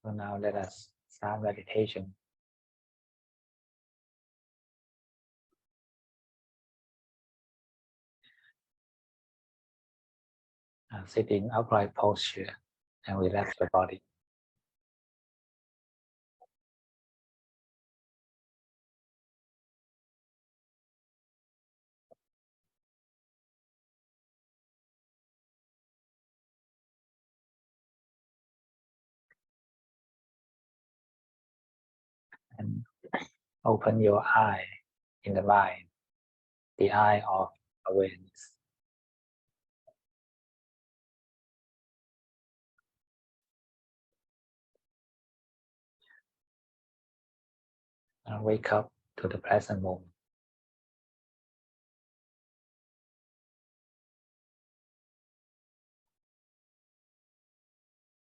So now let us start meditation. Sit in upright posture and relax the body. And open your eye in the mind, the eye of awareness. And wake up to the present moment.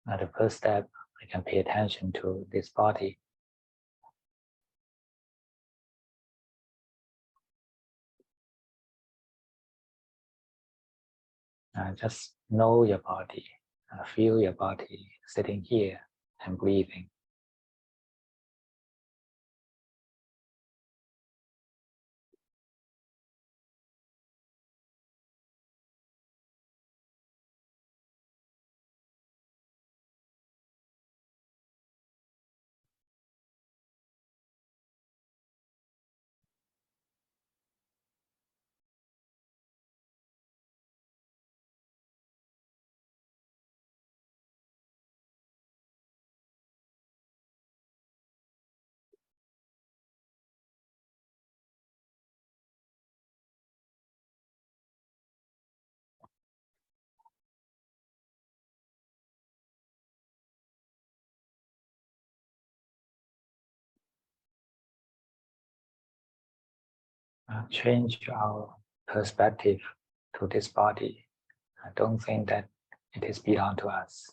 The first step, I can pay attention to this body. Just know your body, feel your body sitting here and breathing. Change our perspective to this body. I don't think that it is belong to us.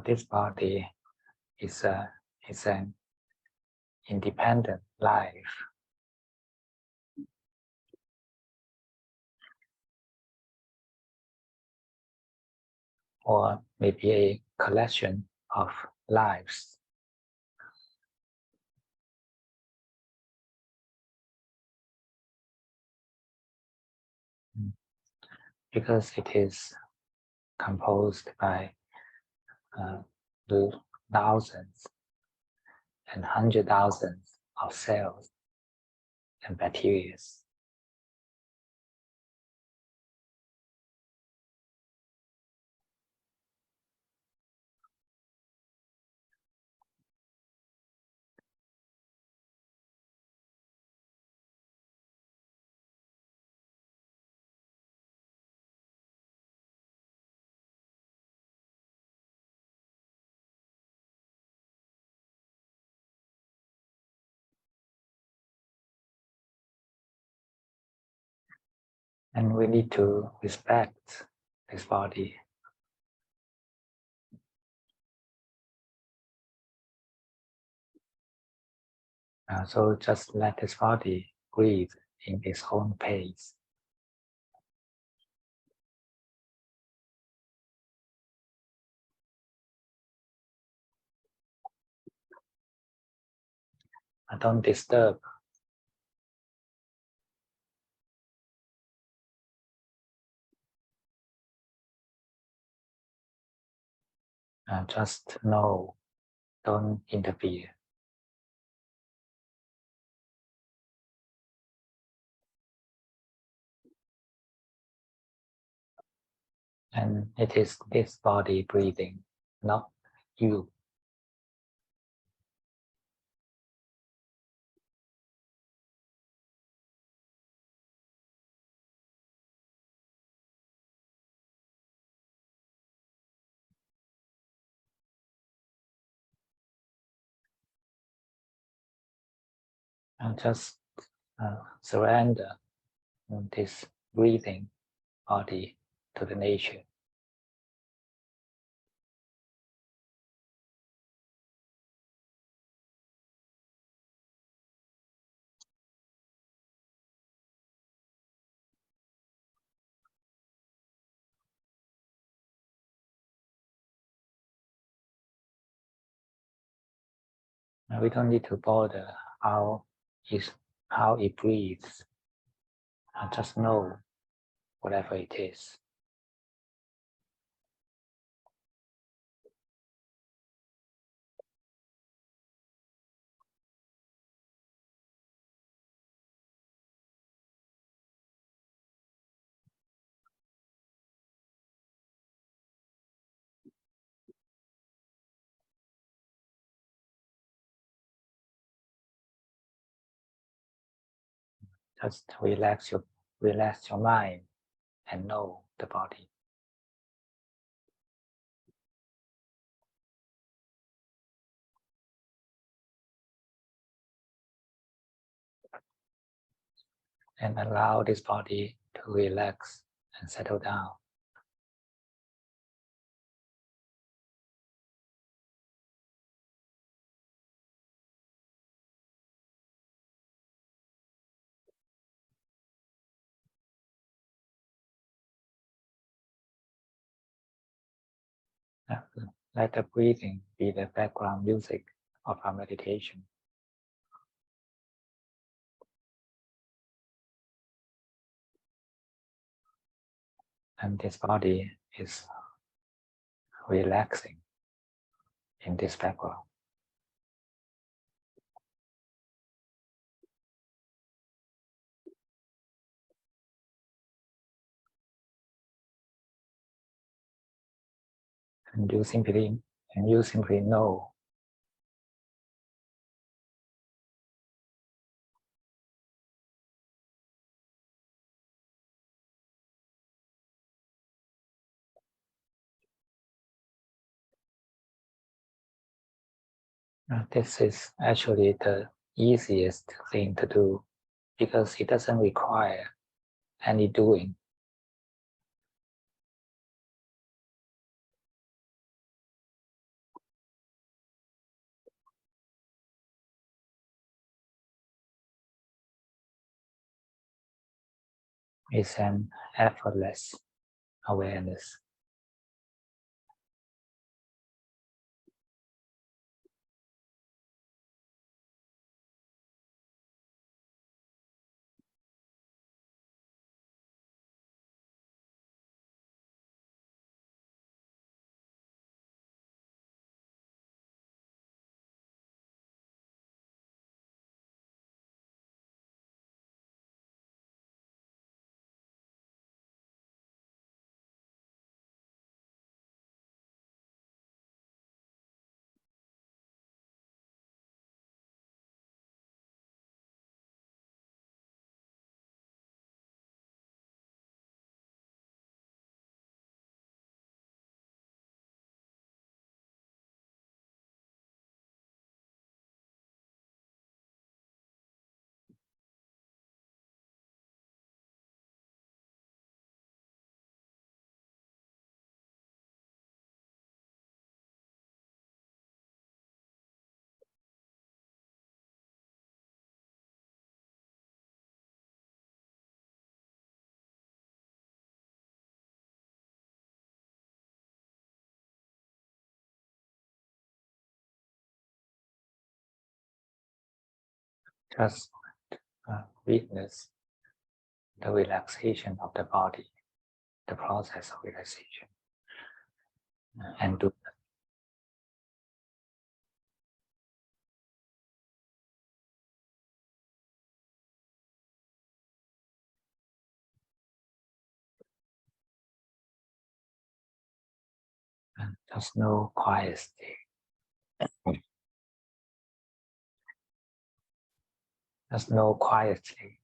This body is an independent life, or maybe a collection of lives. Because it is composed by thousands and 100,000 of cells and bacteria. And we need to respect this body. So just let this body breathe in its own pace. Don't disturb. Just know, don't interfere. And it is this body breathing, not you. And just surrender this breathing body to the nature. We don't need to bother how it breathes. Just know whatever it is. Just relax your mind and know the body. And allow this body to relax and settle down. Let the breathing be the background music of our meditation. And this body is relaxing in this background. And you simply know this is actually the easiest thing to do because it doesn't require any doing. It's an effortless awareness. Just witness the relaxation of the body, the process of relaxation, and do and just know quiet state. Just know quietly.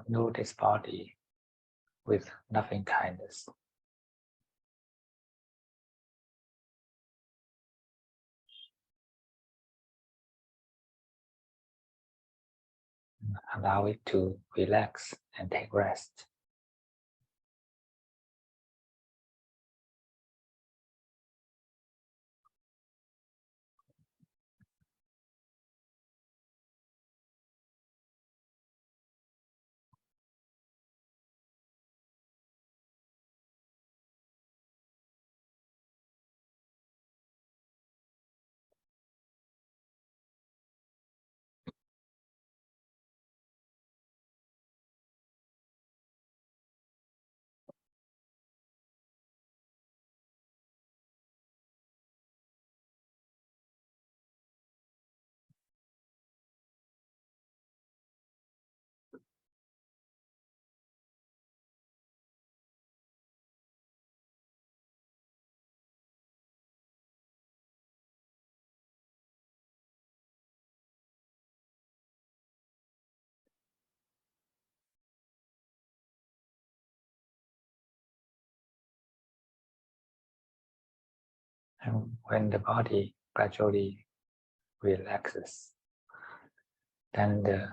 notice body with loving kindness. Allow it to relax and take rest. And when the body gradually relaxes, then the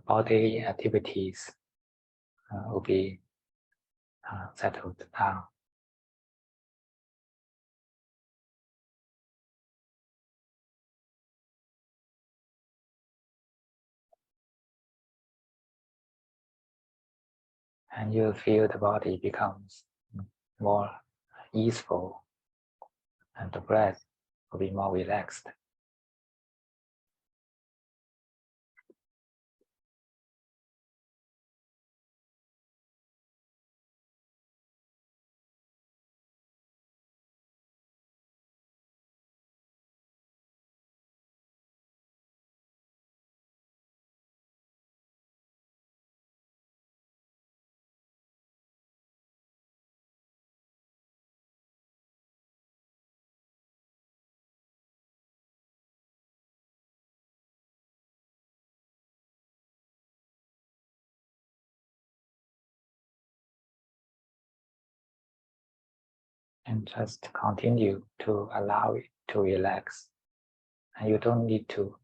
bodily activities will be settled down. And you feel the body becomes more easeful and the breath will be more relaxed. And just continue to allow it to relax. And you don't need to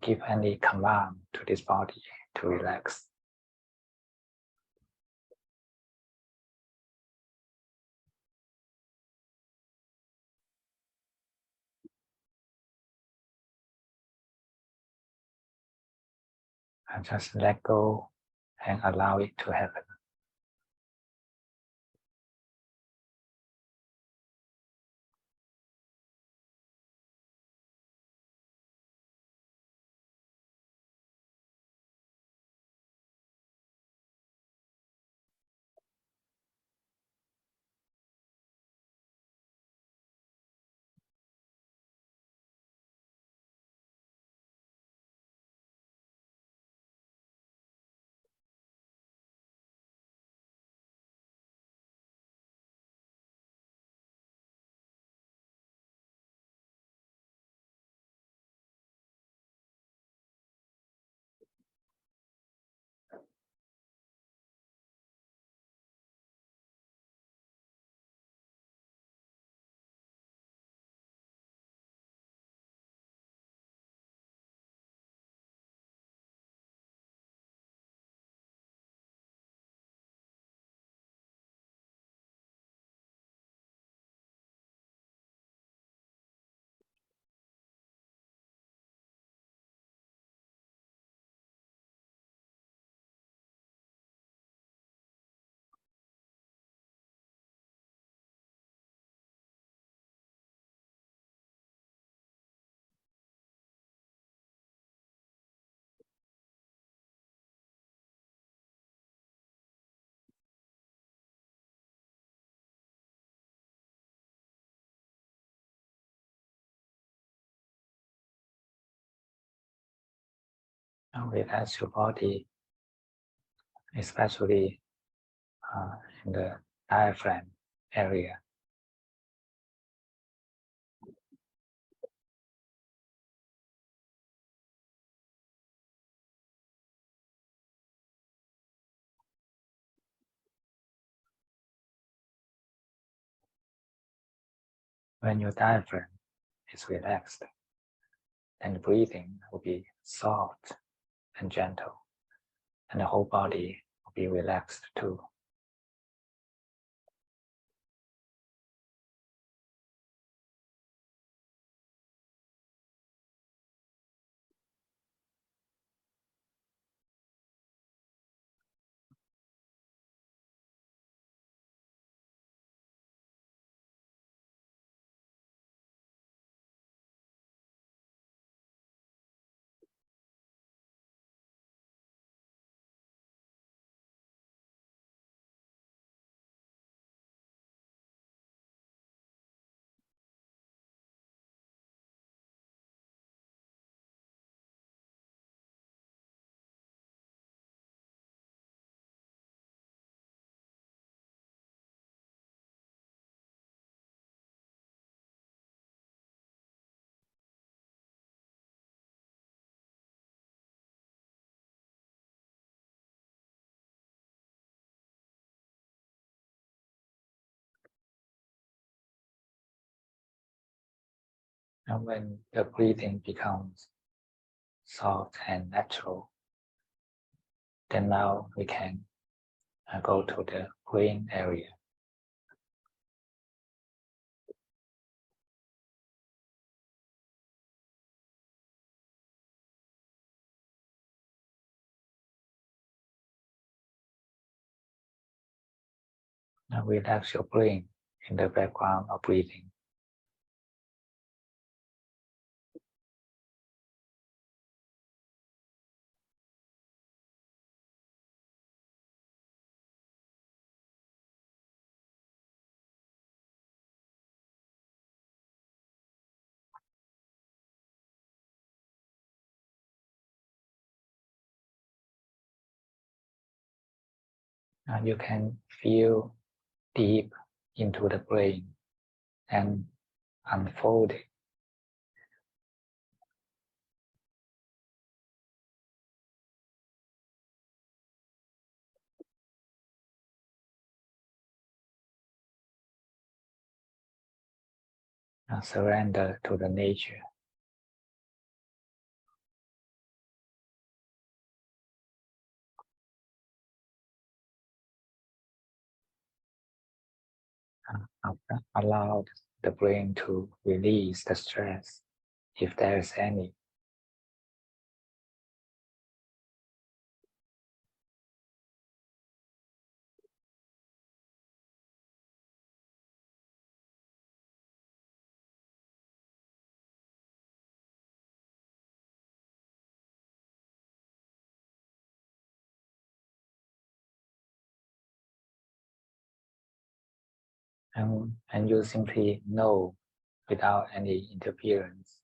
give any command to this body to relax. And just let go and allow it to happen. And relax your body, especially in the diaphragm area. When your diaphragm is relaxed, then the breathing will be soft and gentle, and the whole body will be relaxed too. And when the breathing becomes soft and natural, then now we can go to the brain area. Now relax your brain in the background of breathing. And you can feel deep into the brain and unfold it. And surrender to the nature. Allow the brain to release the stress, if there is any. And you simply know without any interference.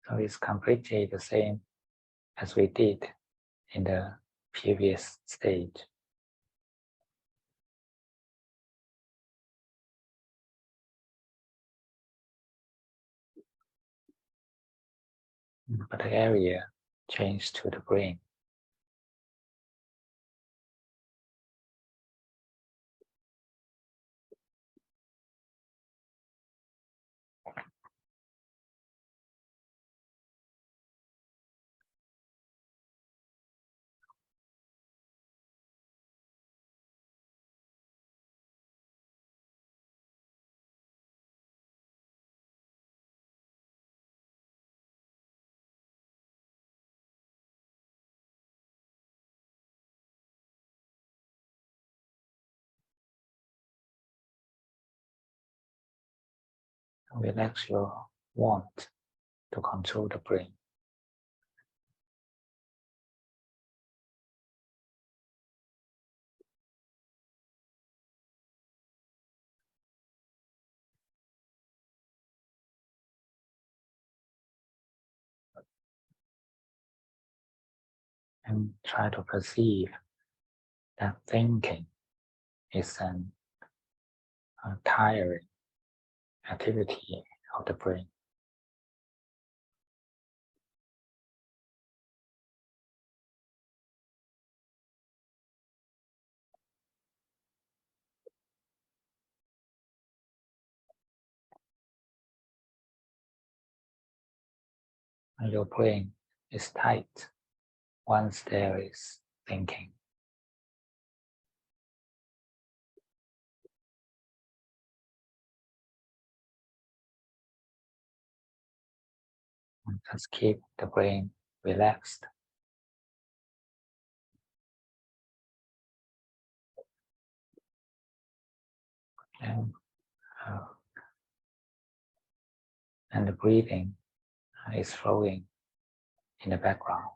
So it's completely the same as we did in the previous stage. But the area changed to the brain. Relax your want to control the brain. And try to perceive that thinking is a tiring activity of the brain. And your brain is tight once there is thinking. And just keep the brain relaxed. And the breathing is flowing in the background.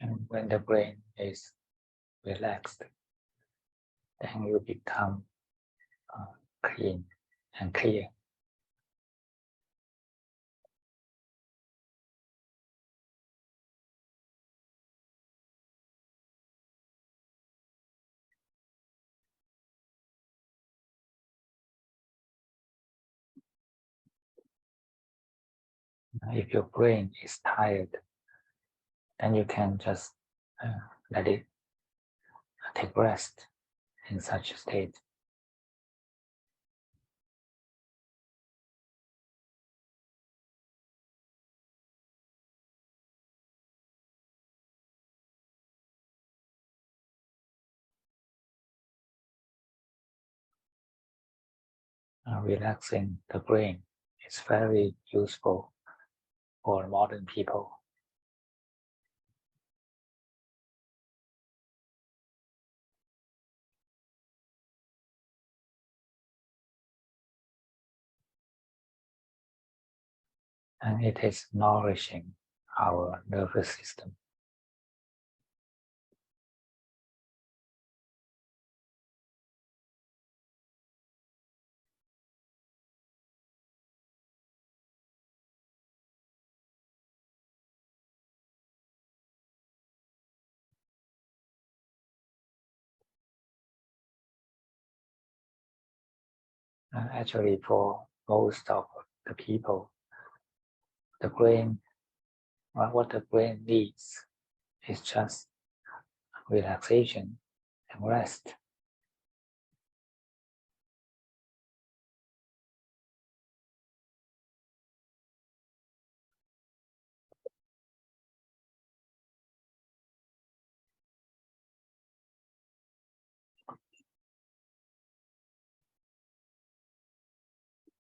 And when the brain is relaxed, then you become clean and clear. If your brain is tired, then you can just let it take rest in such a state. Relaxing the brain is very useful for modern people. And it is nourishing our nervous system. Actually, for most of the people, the brain, what the brain needs is just relaxation and rest.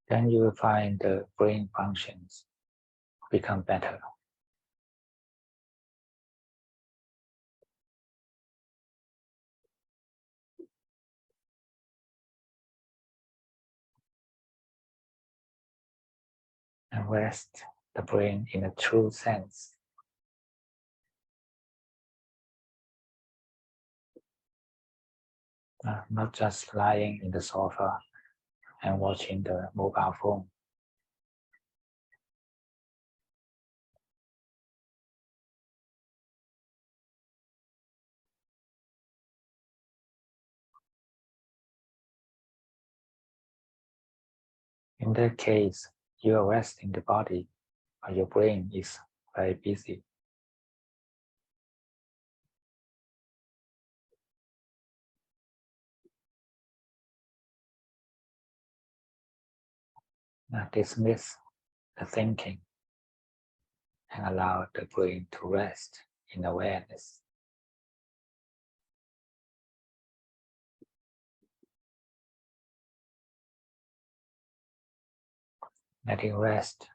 then you will find the brain functions become better. And rest the brain in a true sense. Not just lying in the sofa and watching the mobile phone. In that case, you are resting the body, but your brain is very busy. Dismiss the thinking and allow the brain to rest in awareness. Letting rest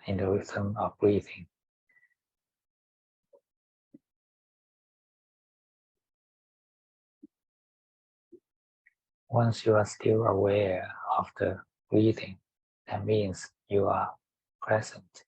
in the rhythm of breathing. Once you are still aware of the breathing, that means you are present.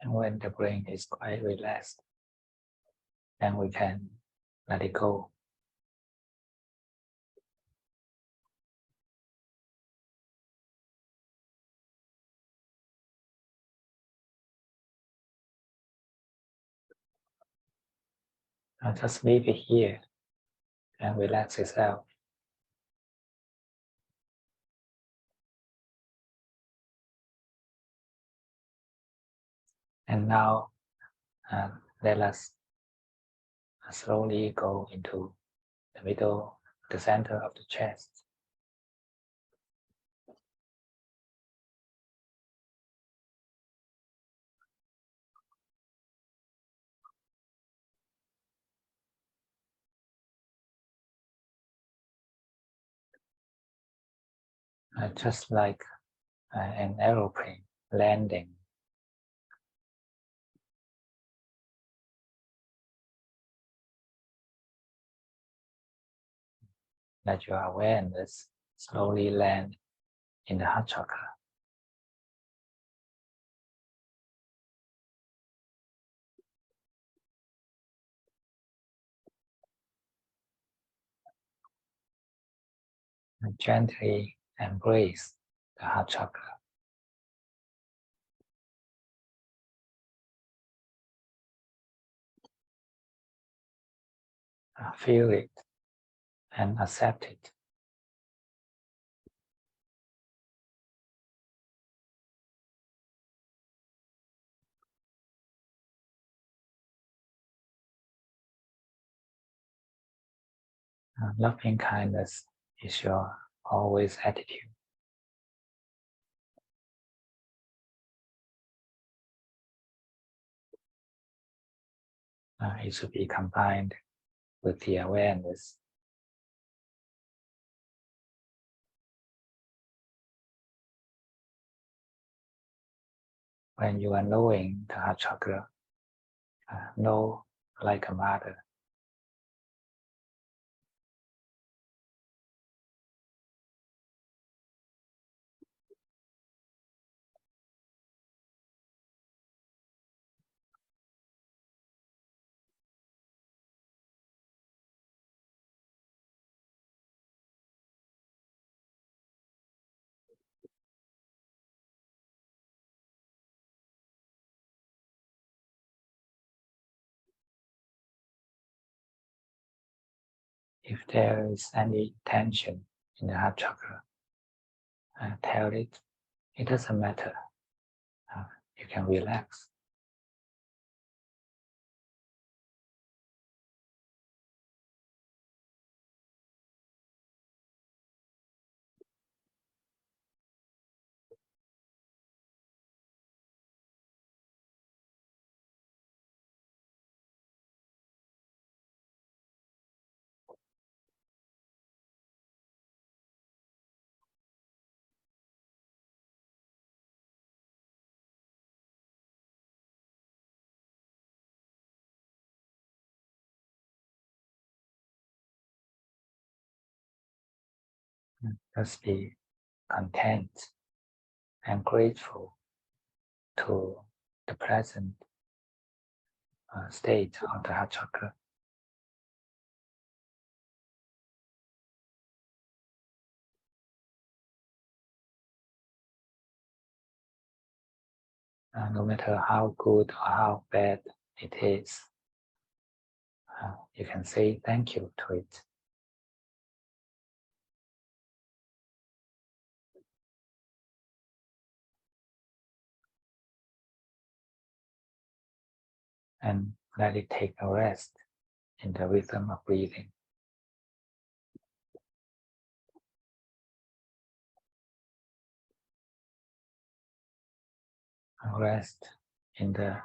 And when the brain is quite relaxed, then we can let it go. Just leave it here and relax itself. And now let us slowly go into the middle, the center of the chest. Just like an aeroplane landing. Let your awareness slowly land in the heart chakra. And gently embrace the heart chakra. feel it and accept it. Loving kindness is your always attitude. It should be combined with the awareness. When you are knowing the heart chakra, know like a mother. If there is any tension in the heart chakra, tell it, it doesn't matter. You can relax. Just be content and grateful to the present state of the heart chakra. No matter how good or how bad it is, you can say thank you to it. And let it take a rest in the rhythm of breathing. Rest in the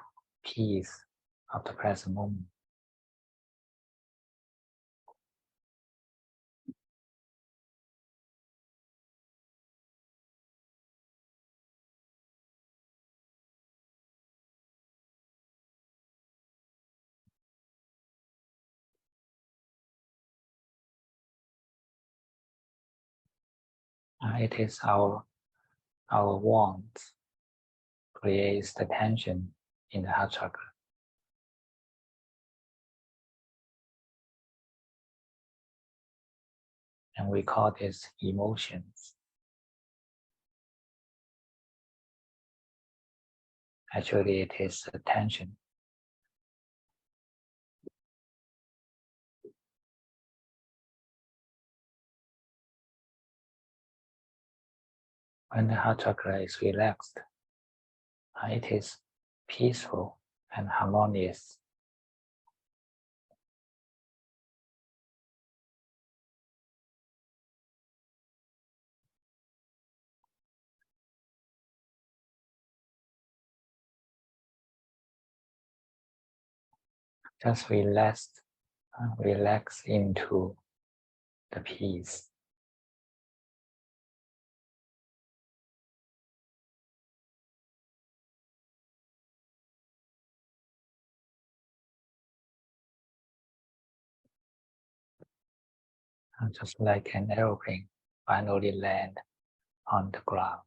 peace of the present moment. It is our want creates the tension in the heart chakra. And we call this emotions. Actually, it is a tension. When the heart chakra is relaxed, it is peaceful and harmonious. Just relax into the peace. Just like an aeroplane finally land on the ground.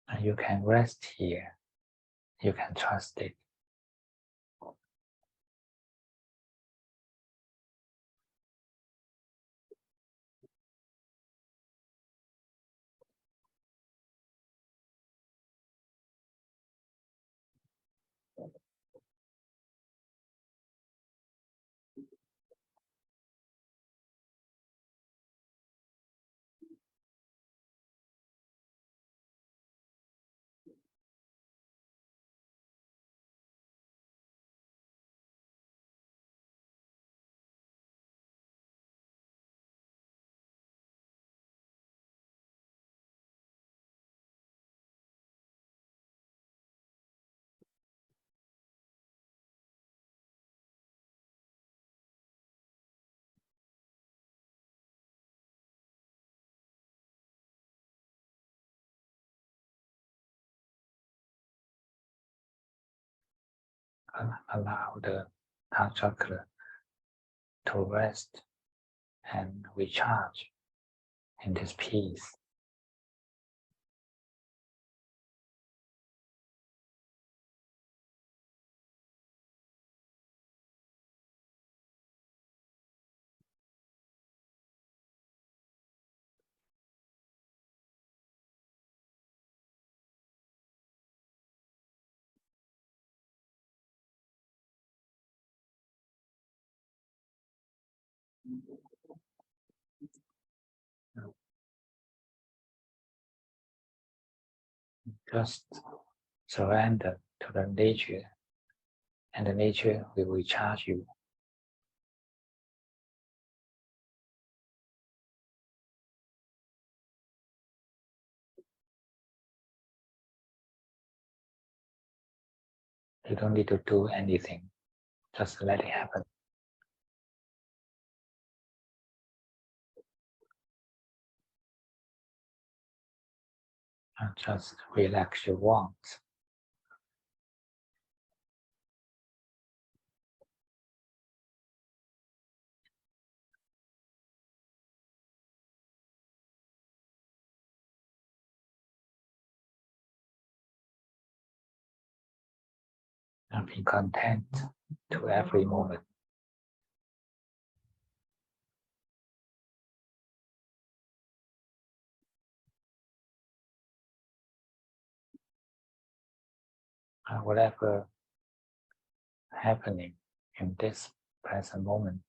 And you can rest here. You can trust it. allow the heart chakra to rest and recharge in this peace. Just surrender to the nature, and the nature will recharge you. You don't need to do anything, just let it happen. And just relax your warmth. And be content to every moment. Whatever happening in this present moment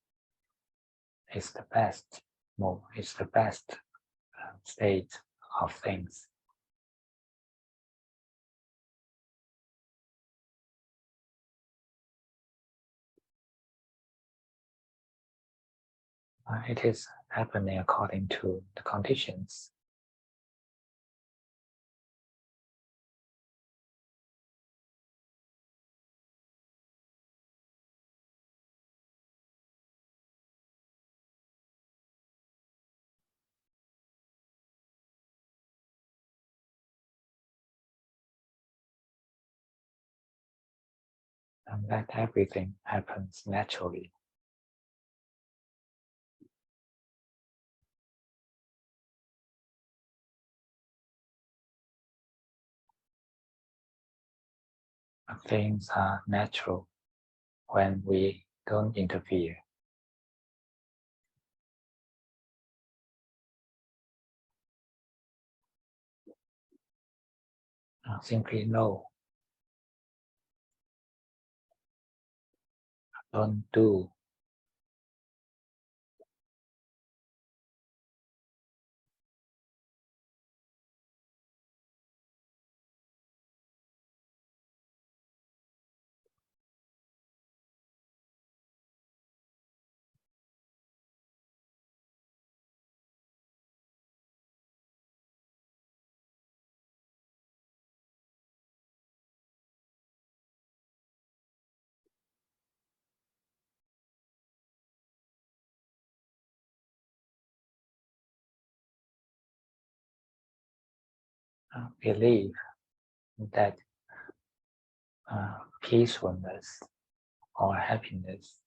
is the best moment, is the best state of things. It is happening according to the conditions. And let everything happens naturally. Things are natural when we don't interfere. Simply know. Don't do. Believe that peacefulness or happiness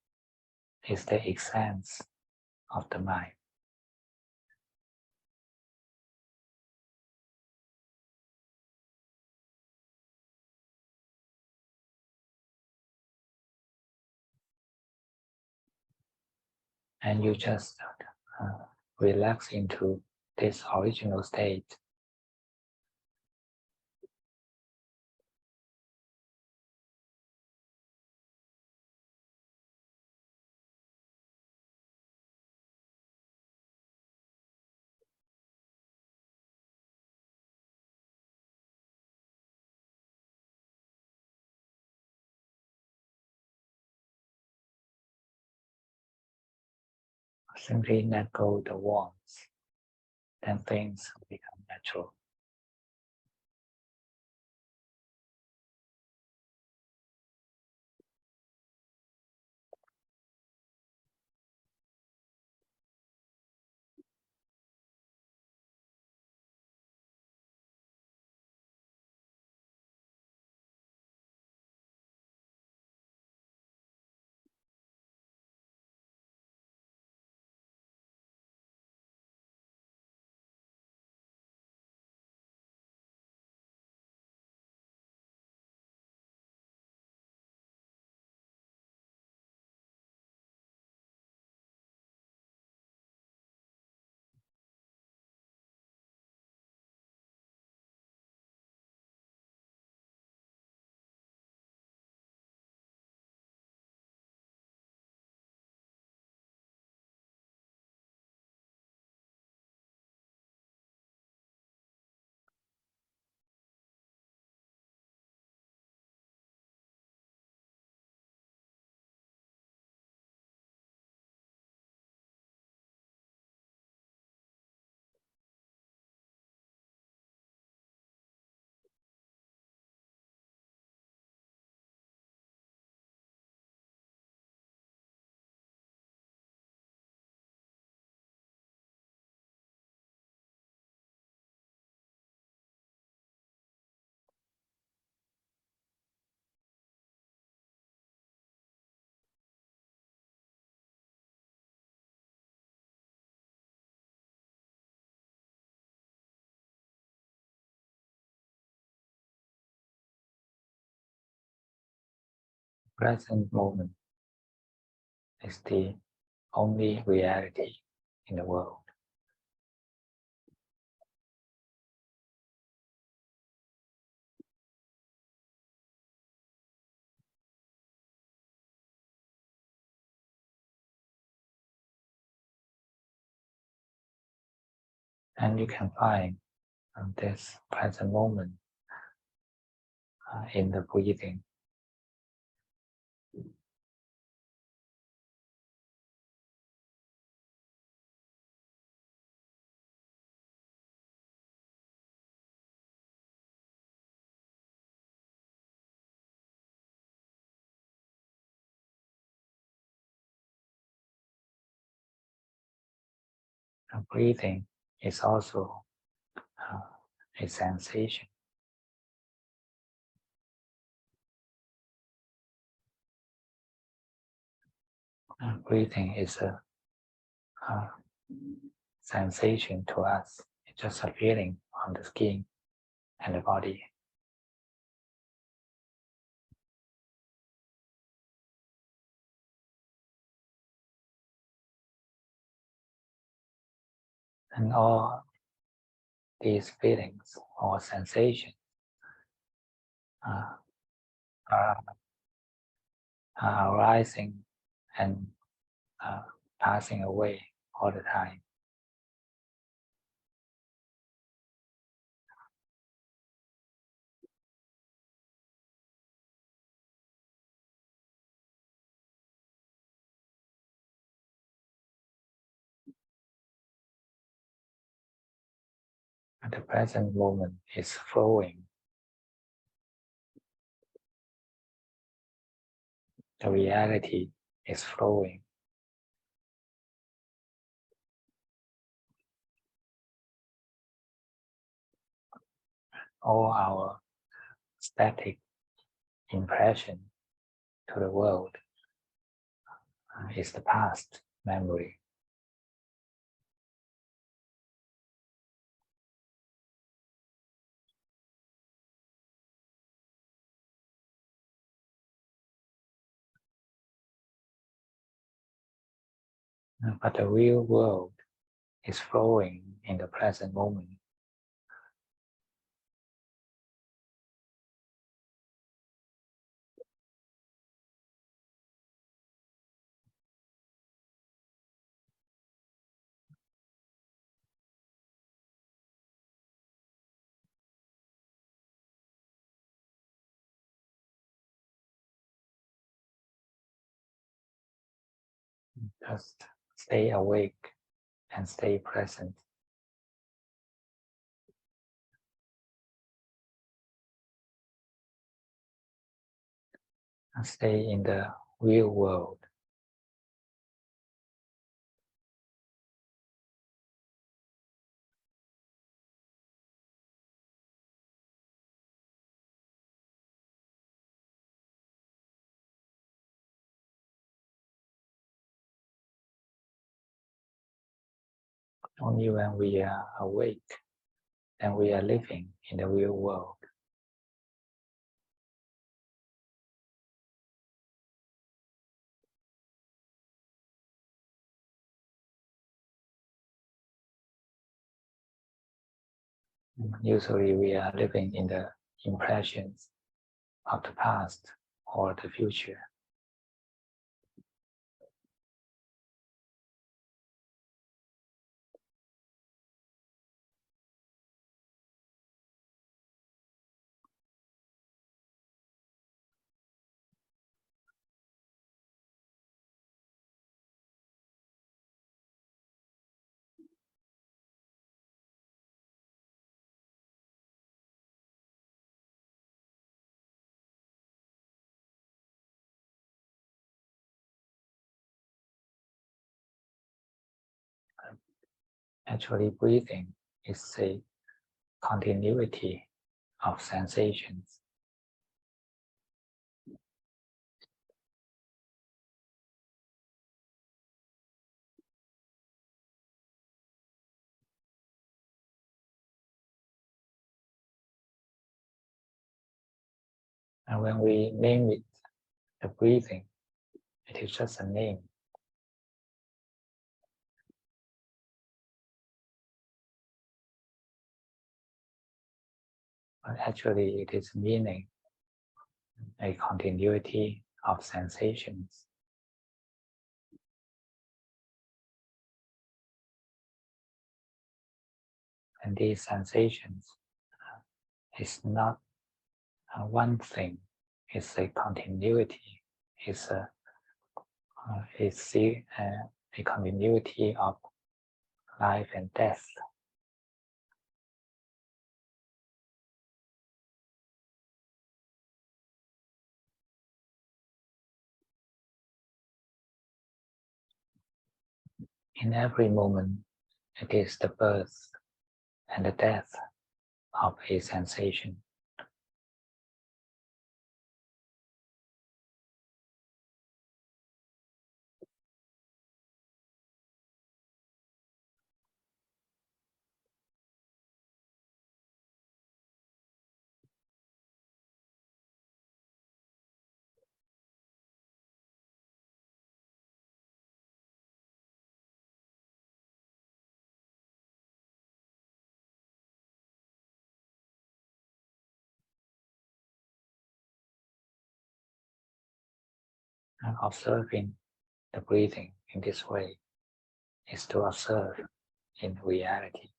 is the essence of the mind. And you just relax into this original state. Simply let go the warmth, then things become natural. present moment is the only reality in the world. And you can find this present moment in the breathing. And breathing is also a sensation. Breathing is a sensation to us. It's just a feeling on the skin and the body. And all these feelings or sensations are arising and passing away all the time. And the present moment is flowing. The reality is flowing. All our static impression to the world is the past memory. But the real world is flowing in the present moment. Just stay awake and stay present. And stay in the real world. Only when we are awake and we are living in the real world. Usually we are living in the impressions of the past or the future. Actually, breathing is a continuity of sensations. And when we name it, the breathing, it is just a name. But actually it is meaning a continuity of sensations. And these sensations is not one thing, it's a continuity, it's a continuity of life and death. In every moment, it is the birth and the death of a sensation. And observing the breathing in this way is to observe in reality.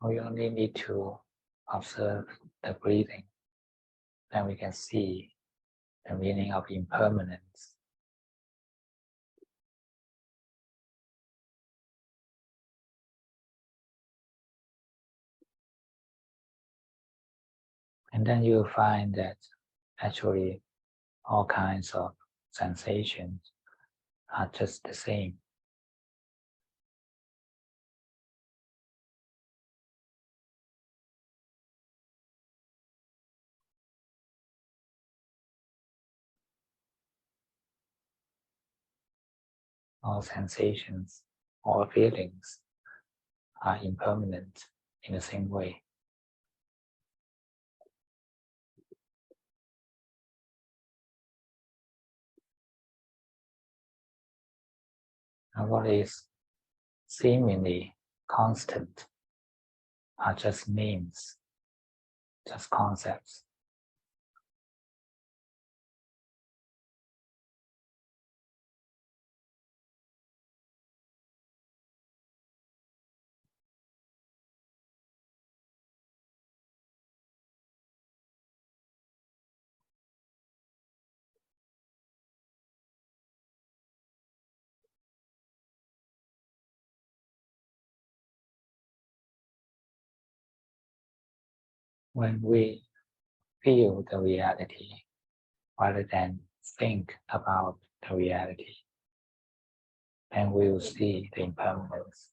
We only need to observe the breathing, then we can see the meaning of impermanence. And then you'll find that actually all kinds of sensations are just the same. All sensations, all feelings are impermanent in the same way. And what is seemingly constant are just names, just concepts. When we feel the reality rather than think about the reality, then we will see the impermanence.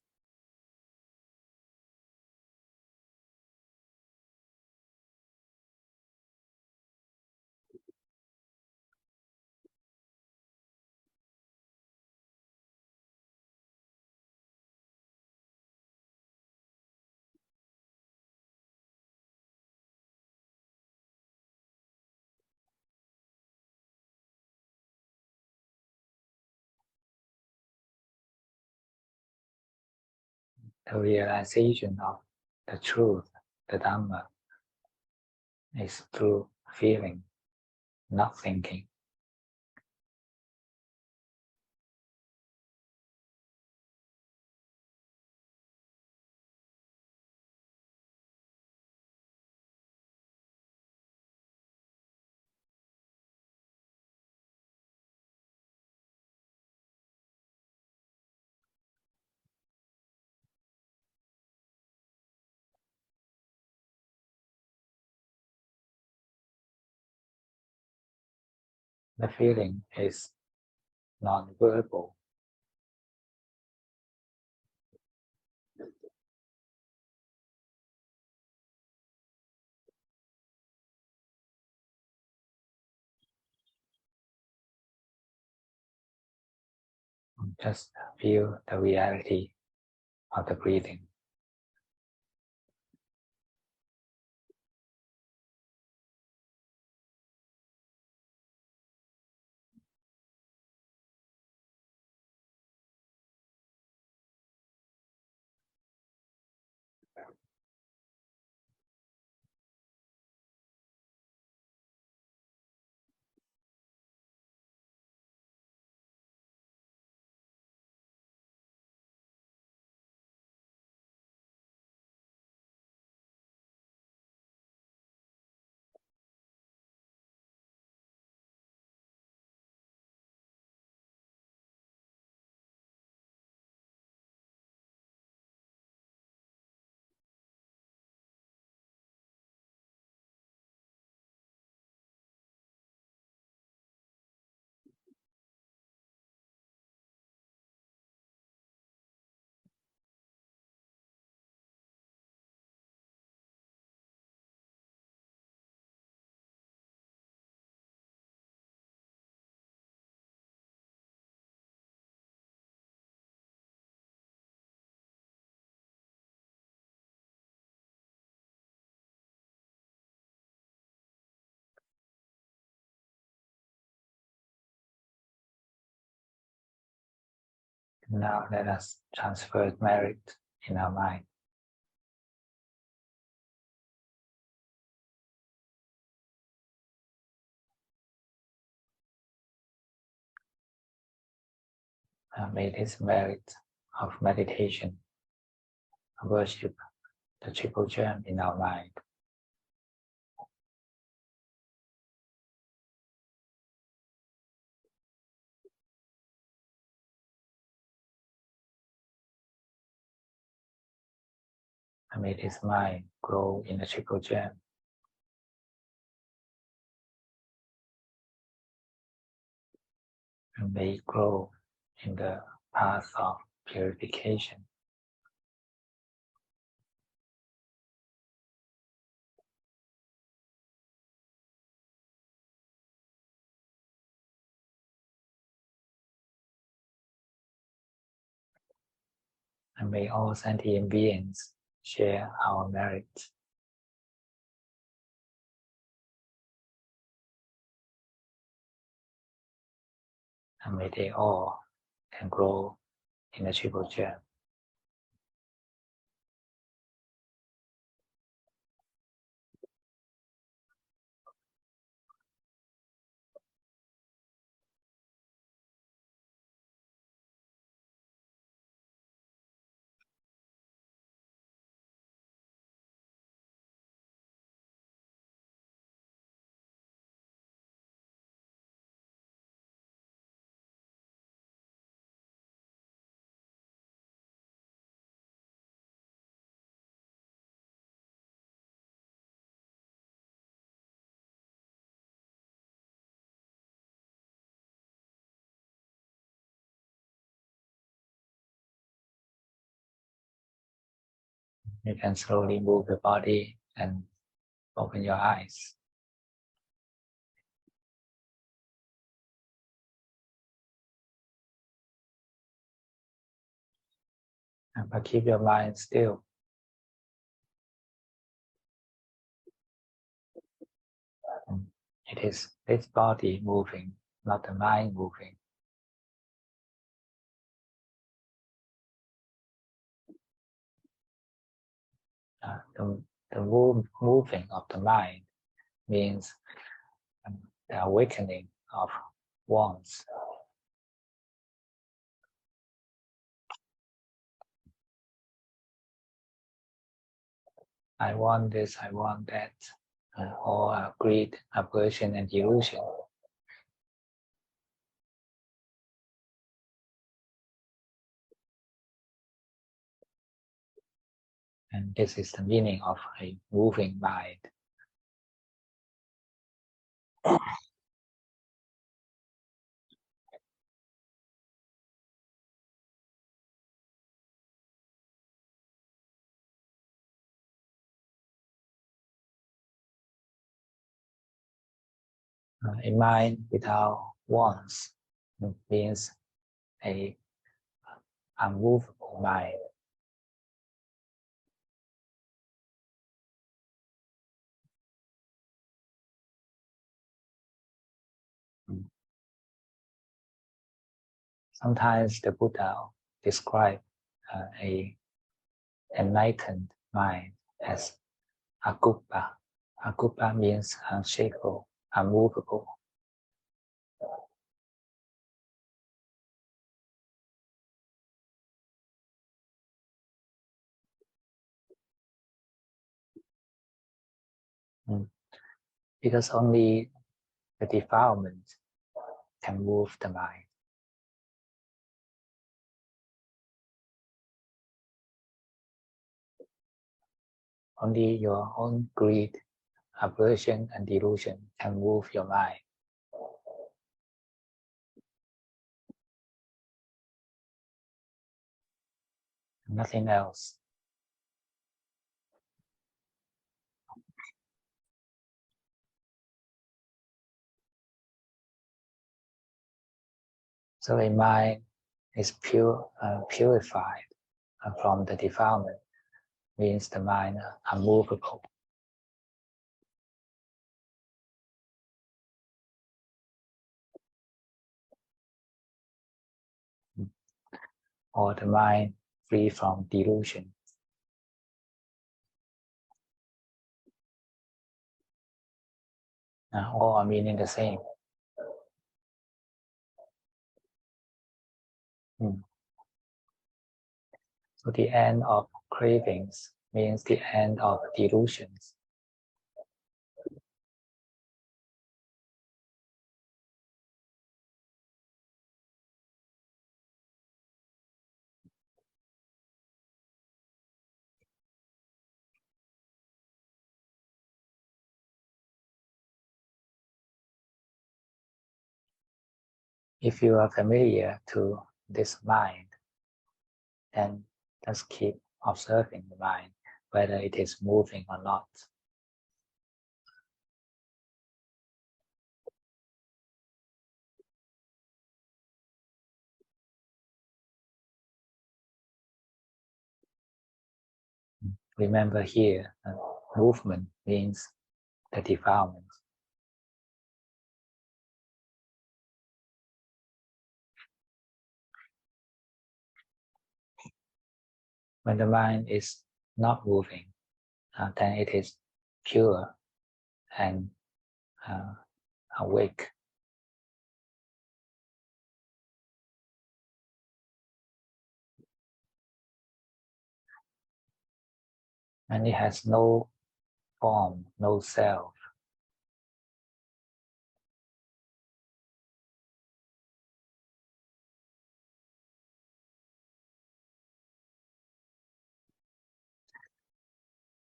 The realization of the truth, the Dhamma, is through feeling, not thinking. The feeling is non-verbal. Just feel the reality of the breathing. Now let us transfer merit in our mind. May this merit of meditation, worship the triple gem in our mind. And may this mind grow in the triple gem. And may it grow in the path of purification. And may all sentient beings share our merit. And may they all can grow in the triple gem. You can slowly move the body and open your eyes. But keep your mind still. It is this body moving, not the mind moving. The moving of the mind means the awakening of wants. I want this, I want that, or greed, aversion, and delusion. And this is the meaning of a moving mind. A mind without wants means a unmovable mind. Sometimes the Buddha described a enlightened mind as akuppa. Akuppa means unshakable, unmovable. Because only the defilement can move the mind. Only your own greed, aversion, and delusion can move your mind. Nothing else. So a mind is purified from the defilement, means the mind unmovable. Or the mind free from delusion. All are meaning the same. So the end of cravings means the end of delusions. If you are familiar to this mind, then just keep observing the mind, whether it is moving or not. Remember here, movement means the defilement. When the mind is not moving, then it is pure and awake. And it has no form, no self.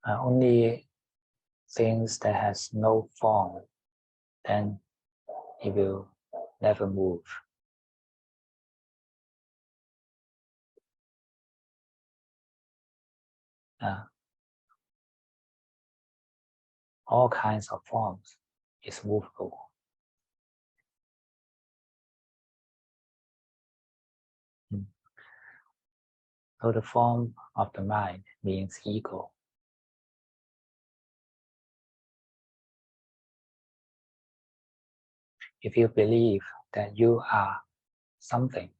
Only things that has no form, then it will never move. All kinds of forms is movable. So the form of the mind means ego. If you believe that you are something,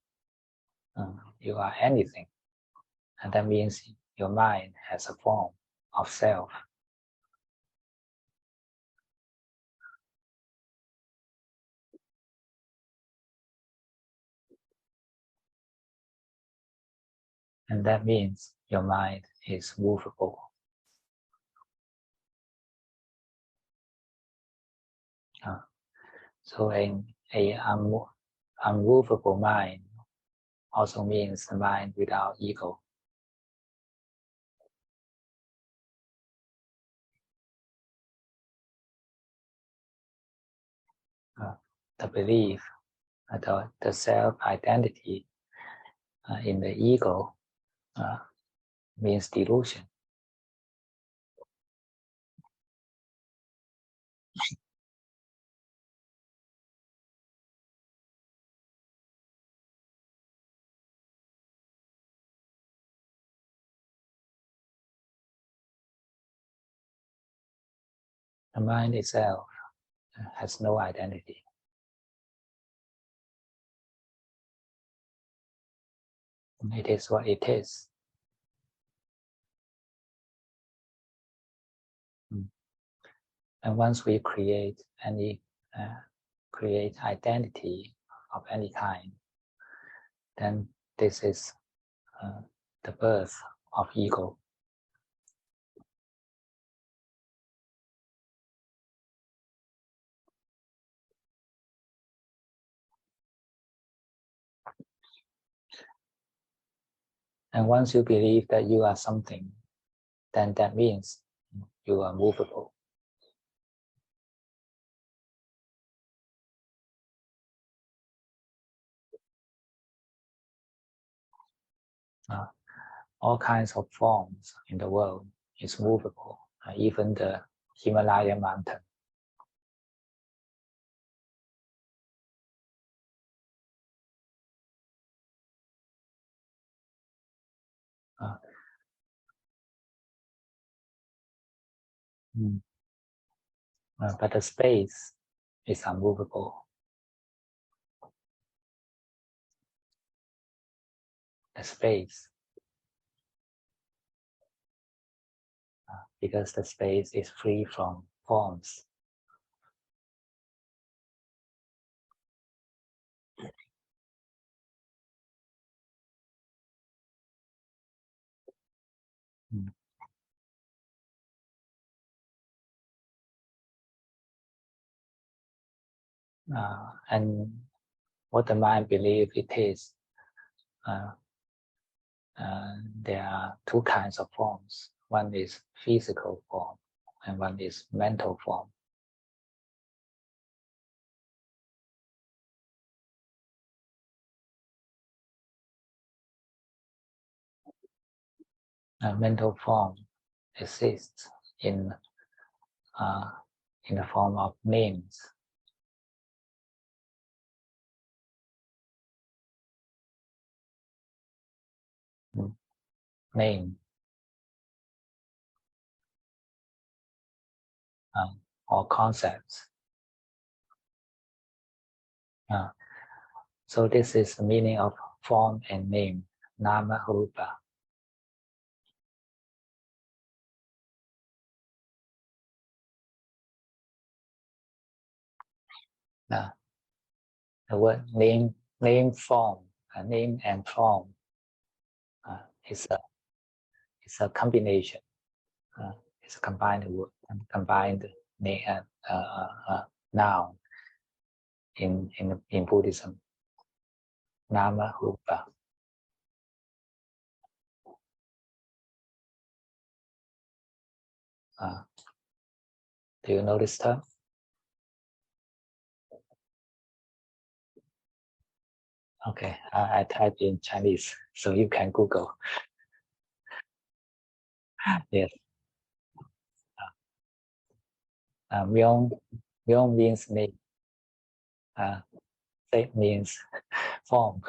you are anything, and that means your mind has a form of self. And that means your mind is movable. So an unmovable mind also means the mind without ego. The belief, the self-identity in the ego means delusion. The mind itself has no identity. It is what it is. And once we create identity of any kind, then this is the birth of ego. And once you believe that you are something, then that means you are movable. All kinds of forms in the world is movable, even the Himalaya mountain. But the space is unmovable. The space, because the space is free from forms. And what the mind believes it is, there are two kinds of forms. One is physical form, and one is mental form. Mental form exists in the form of names. Name or concepts. So this is the meaning of form and name, nama rupa. The word name form, name and form is a combination. It's a combined word, combined name, noun in Buddhism. Nama rupa. Do you know this term? Okay, I type in Chinese, so you can Google. Yes. Myung means name. That means form.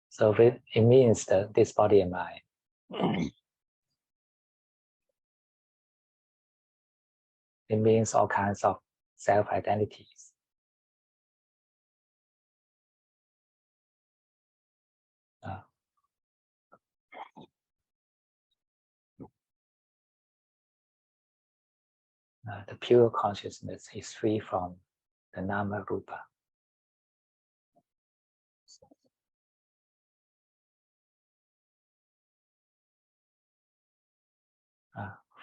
So it means this body and mind. It means all kinds of self-identities. The pure consciousness is free from the nama rupa.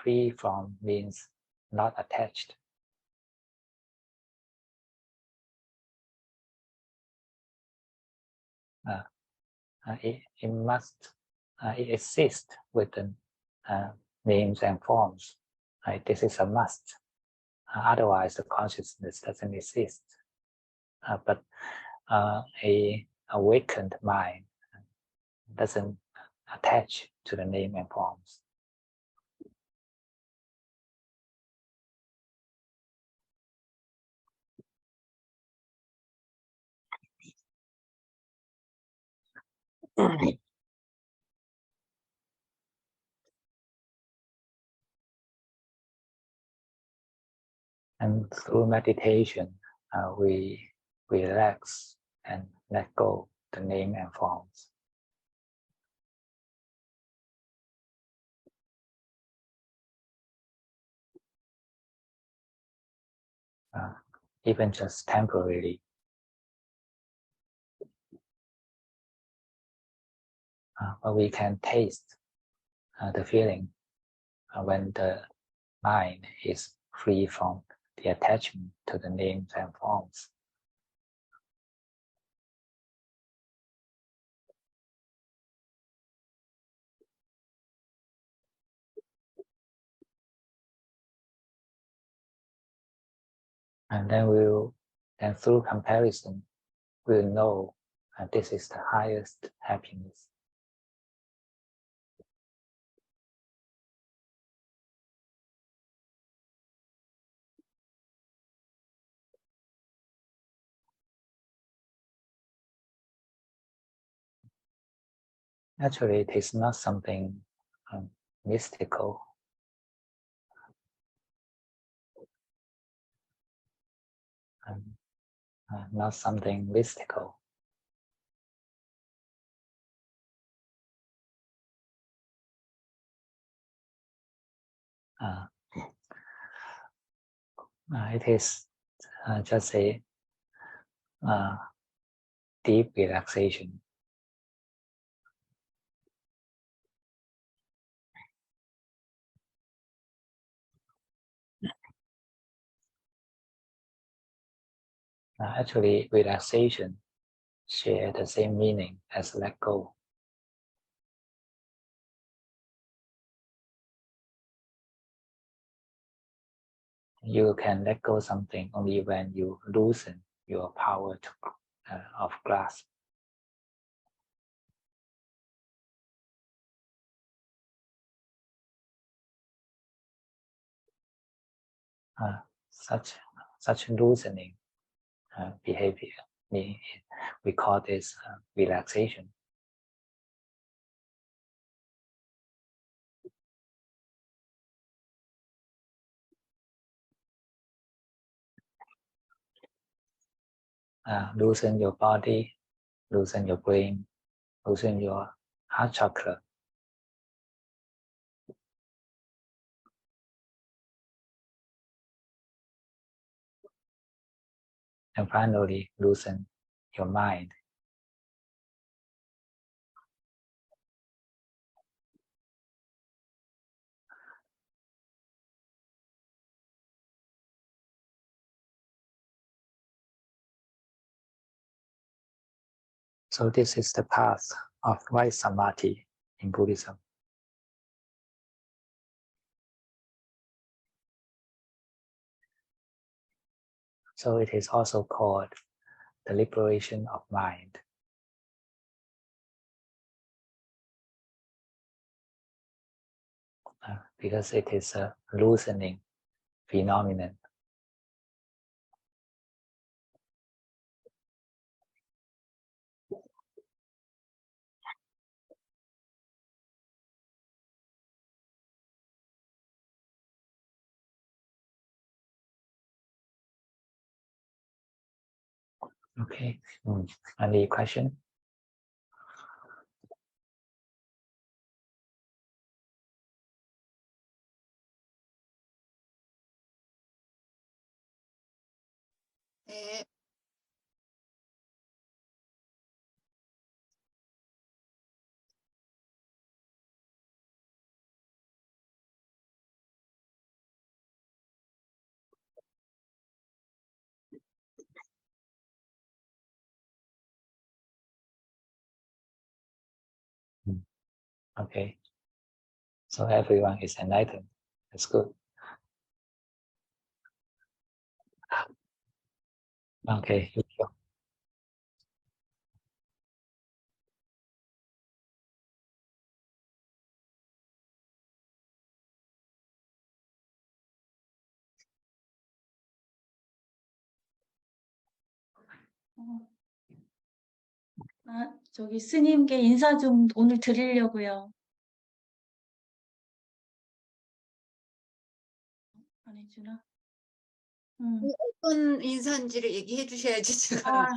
Free from means not attached. It exists with the names and forms. Right? This is a must. Otherwise, the consciousness doesn't exist. But a awakened mind doesn't attach to the name and forms. And through meditation, we relax and let go the name and forms. Even just temporarily. But we can taste the feeling when the mind is free from the attachment to the names and forms. And then through comparison, we'll know this is the highest happiness. Actually, it is not something mystical. Not something mystical. It is just a deep relaxation. Actually, relaxation share the same meaning as let go. You can let go something only when you loosen your power of grasp. Such loosening behavior, we call this relaxation. Loosen your body, loosen your brain, loosen your heart chakra. And finally, loosen your mind. So this is the path of right samadhi in Buddhism. So it is also called the liberation of mind. Because it is a loosening phenomenon. Okay. Any question? 네. Okay. So everyone is enlightened. That's good. Okay. 저기 스님께 인사 좀 오늘 드리려고요. 안 해주나? 어떤 인사인지를 얘기해 주셔야지 제가.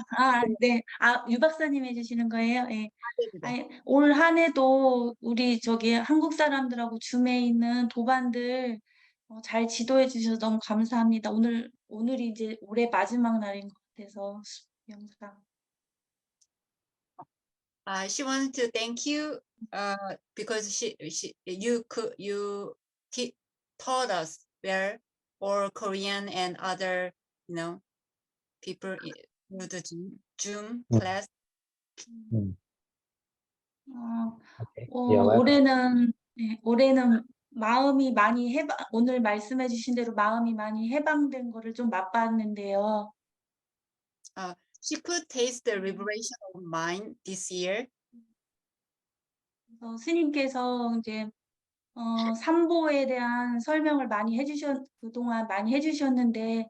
네. 유 박사님 해주시는 거예요? 예. 네네. 올 한 해도 우리 저기 한국 사람들하고 줌에 있는 도반들 잘 지도해 주셔서 너무 감사합니다. 오늘이 이제 올해 마지막 날인 것 같아서 영상. She wants to thank you because you taught us well, or Korean and other people through the Zoom class. Okay. You're welcome. 올해는 마음이 많이 오늘 말씀해 주신 대로 마음이 많이 해방된 거를 좀 맛봤는데요. She could taste the liberation of mind this year. 스님께서 이제 삼보에 대한 설명을 그동안 많이 해주셨는데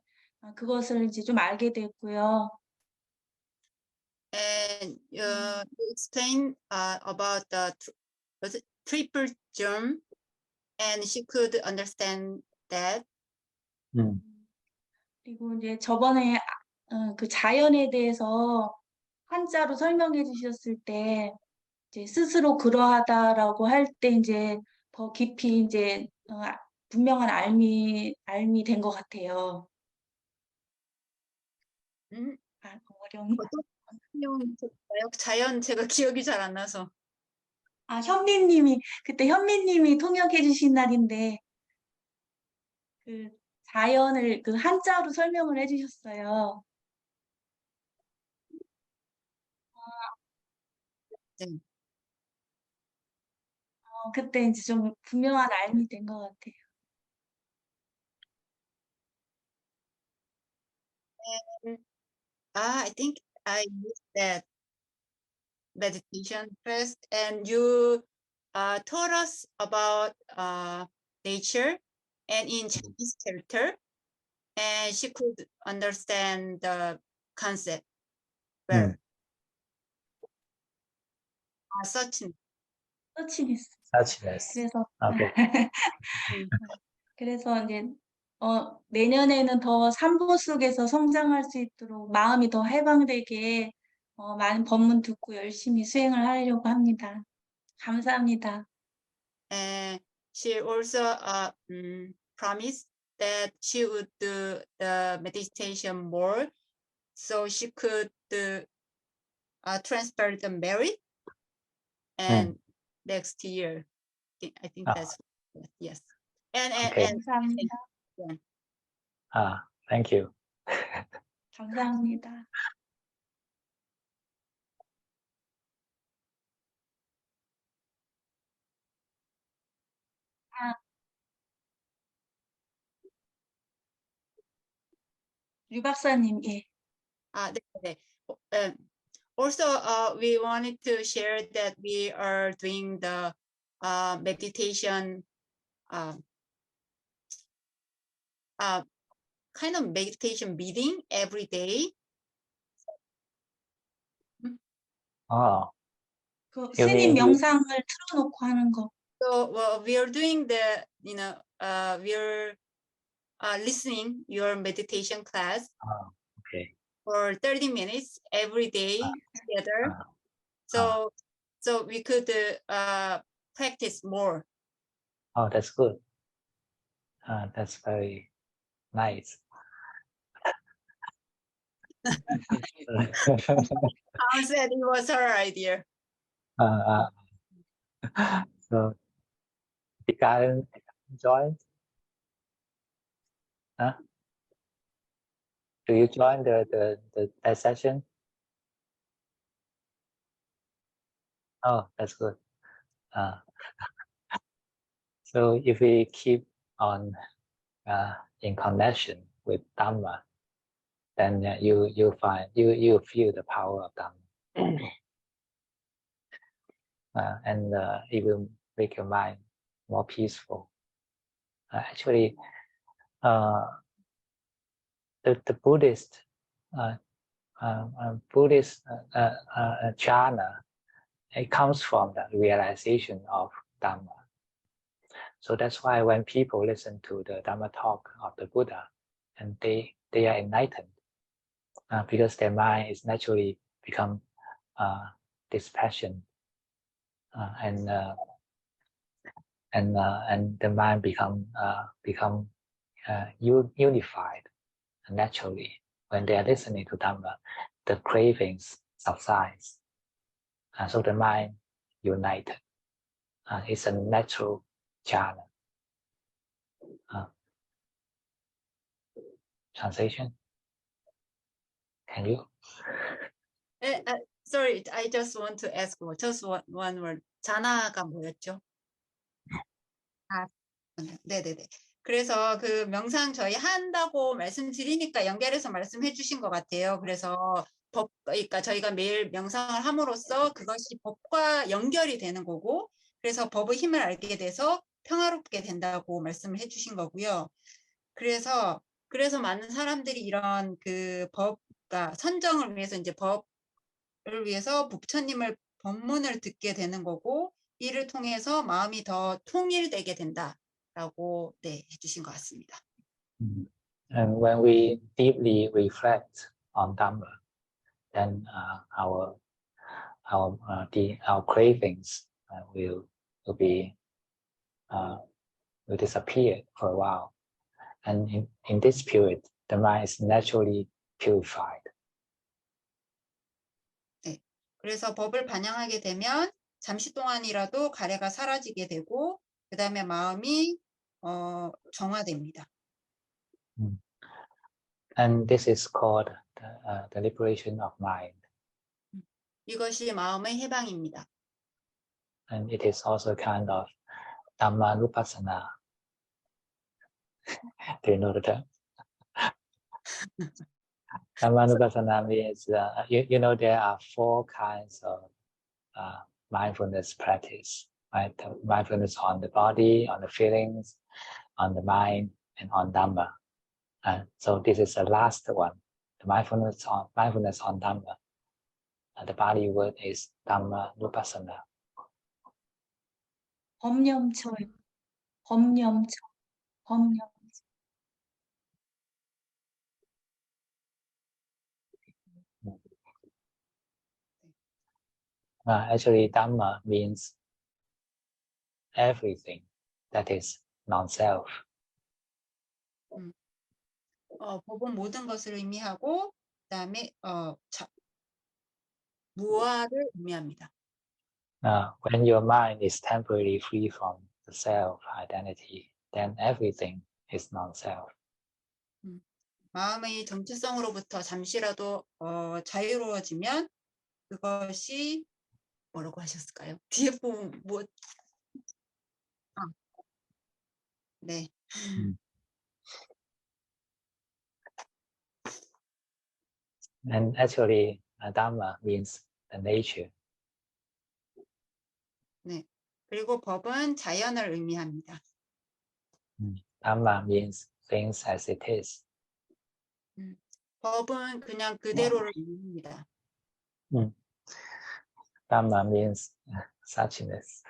그것을 이제 좀 알게 됐고요. And you explained about the triple germ, and she could understand that. 그리고 이제 저번에 그 자연에 대해서 한자로 설명해 주셨을 때 이제 스스로 그러하다라고 할 때 이제 더 깊이 이제 분명한 알미 된 것 같아요. 어려운. 자연 제가 기억이 잘 안 나서. 그때 현미님이 통역해 주신 날인데 그 자연을 그 한자로 설명을 해주셨어요. 네. 그때 이제 좀 분명한 알미 된 것 같아요. And I think I used that meditation first, and you taught us about nature and in Chinese character, and she could understand the concept well. Suchness. Okay. 그래서 이제 내년에는 더 삼보 속에서 성장할 수 있도록 마음이 더 해방되게 많은 법문 듣고 열심히 수행을 하려고 합니다. 감사합니다. And she also promised that she would do the meditation more, so she could transfer the merit. And next year, I think that's yes. And 감사합니다. Thank you. 감사합니다. 유 박사님, 예. 네. Also, we wanted to share that we are doing the meditation, kind of meditation meeting every day. 그 스님 영상을 틀어놓고 하는 거. So we are doing the, we're listening your meditation class. Okay. For 30 minutes every day together. So we could practice more. Oh, that's good. That's very nice. I said it was her idea. So, you guys join? Do you join that session? Oh, that's good. So if we keep on in connection with Dhamma, then you feel the power of Dhamma, and it will make your mind more peaceful. Actually, the Buddhist jhana, it comes from the realization of Dhamma. So that's why when people listen to the Dhamma talk of the Buddha, and they they are enlightened because their mind is naturally become dispassion and the mind become unified naturally. When they are listening to Dhamma, the cravings subsides. So the mind united. It's a natural jhana. Translation? Can you? Sorry, I just want to ask just one word. 자나가 뭐였죠? 네네네. 그래서 그 명상 저희 한다고 말씀드리니까 연결해서 말씀해 주신 것 같아요. 그래서 그러니까 저희가 매일 명상을 함으로써 그것이 법과 연결이 되는 거고, 그래서 법의 힘을 알게 돼서 평화롭게 된다고 말씀을 해 주신 거고요. 그래서 많은 사람들이 이런 그 법과 선정을 위해서 이제 법을 위해서 부처님을 법문을 듣게 되는 거고, 이를 통해서 마음이 더 통일되게 된다라고 해주신 것 같습니다. And when we deeply reflect on Dhamma, then our cravings will disappear for a while. And in this period, the mind is naturally purified. 네, 그래서 법을 반영하게 되면 잠시 동안이라도 가래가 사라지게 되고, 그 다음에 마음이 정화됩니다. And this is called the liberation of mind. 이것이 마음의 해방입니다. And it is also kind of Dhammanupassana. Do you know the term? Dhammanupassana means, you know, there are 4 kinds of mindfulness practice, right? Mindfulness on the body, on the feelings, on the mind, and on Dhamma. So this is the last one, the mindfulness on Dhamma. The Pali word is Dhammanupassana. 법념처. Actually, Dhamma means everything that is non-self. 법은 모든 것을 의미하고, 그다음에 무아를 의미합니다. When your mind is temporarily free from the self identity, then everything is non-self. 마음의 정체성으로부터 잠시라도 자유로워지면 그것이 뭐라고 하셨을까요? 뒤에 부분 뭐? 네. And actually, Dhamma means the nature. 네. 그리고 법은 자연을 의미합니다. Dhamma means things as it is. 법은 그냥 그대로를 의미합니다. Dhamma means suchness.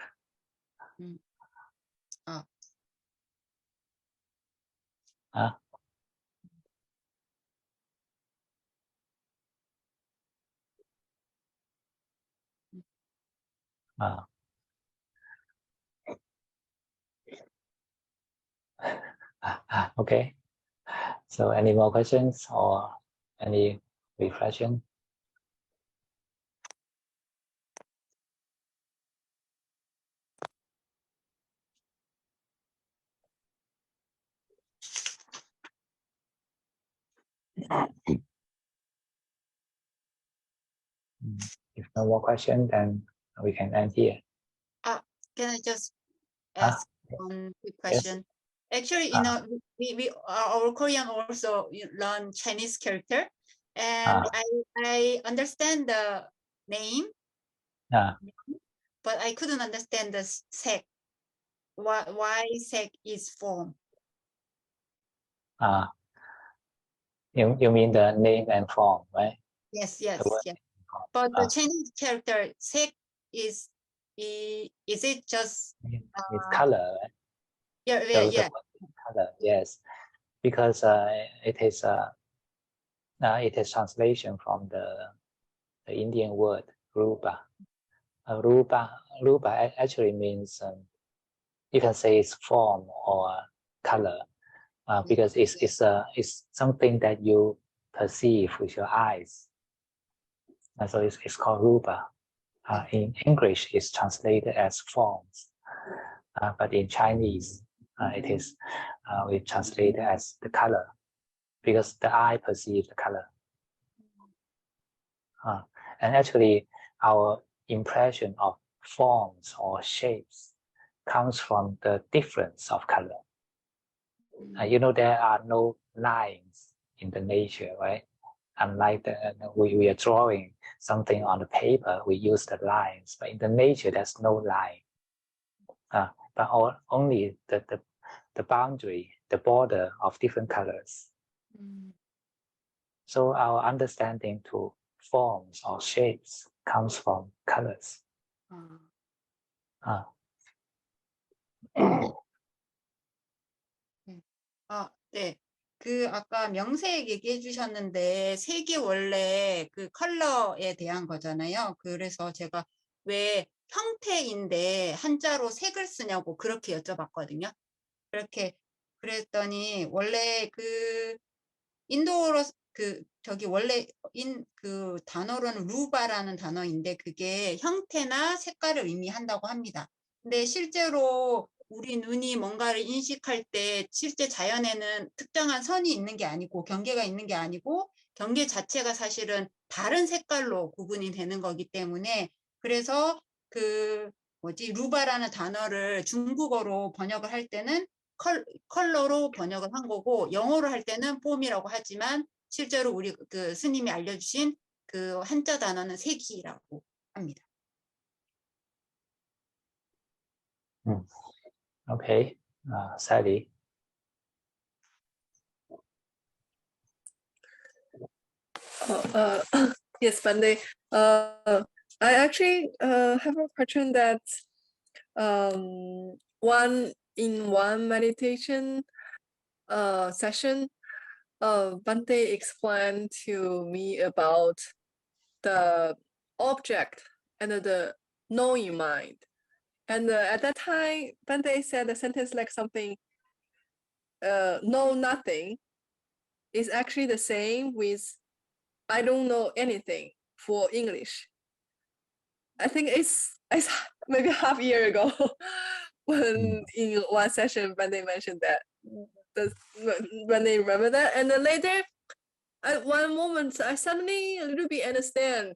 Okay. So any more questions or any reflection? If no more question, then we can end here. Can I just ask one quick question? Yes. Actually, you know, we our Korean also learn Chinese character, and I understand the name, but I couldn't understand the sect. Why sect is formed? You mean the name and form, right? Yes. But the Chinese character sect is it just? It's color, right? Yeah. Color, yes, because it is It is translation from the Indian word rupa. Rupa actually means you can say it's form or color, because it's something that you perceive with your eyes. So it's called rupa. In English, it's translated as forms, but in Chinese, we translate it as the color, because the eye perceives the color. And actually, our impression of forms or shapes comes from the difference of color. There are no lines in the nature, right? Unlike we are drawing something on the paper, we use the lines, but in the nature, there's no line. But only the boundary, the border of different colors. So our understanding to forms or shapes comes from colors. 네. 그 아까 명색 얘기해 주셨는데 색이 원래 그 컬러에 대한 거잖아요. 그래서 제가 왜 형태인데 한자로 색을 쓰냐고 그렇게 여쭤봤거든요. 그랬더니 원래 그 인도어로 원래 그 단어로는 루바라는 단어인데 그게 형태나 색깔을 의미한다고 합니다. 근데 실제로 우리 눈이 뭔가를 인식할 때 실제 자연에는 특정한 선이 있는 게 아니고 경계가 있는 게 아니고 경계 자체가 사실은 다른 색깔로 구분이 되는 거기 때문에 그래서 루바라는 단어를 중국어로 번역을 할 때는 컬러로 번역을 한 거고 영어로 할 때는 폼이라고 하지만 실제로 우리 그 스님이 알려주신 그 한자 단어는 색이라고 합니다. Okay, Sally. Yes, Bande. I actually have a question that one meditation session, Bante explained to me about the object and the knowing mind. And at that time, Bante said a sentence like something, know nothing is actually the same with I don't know anything for English. I think it's maybe half a year ago when in one session Bande mentioned that. When they remember that, and then later at one moment I suddenly a little bit understand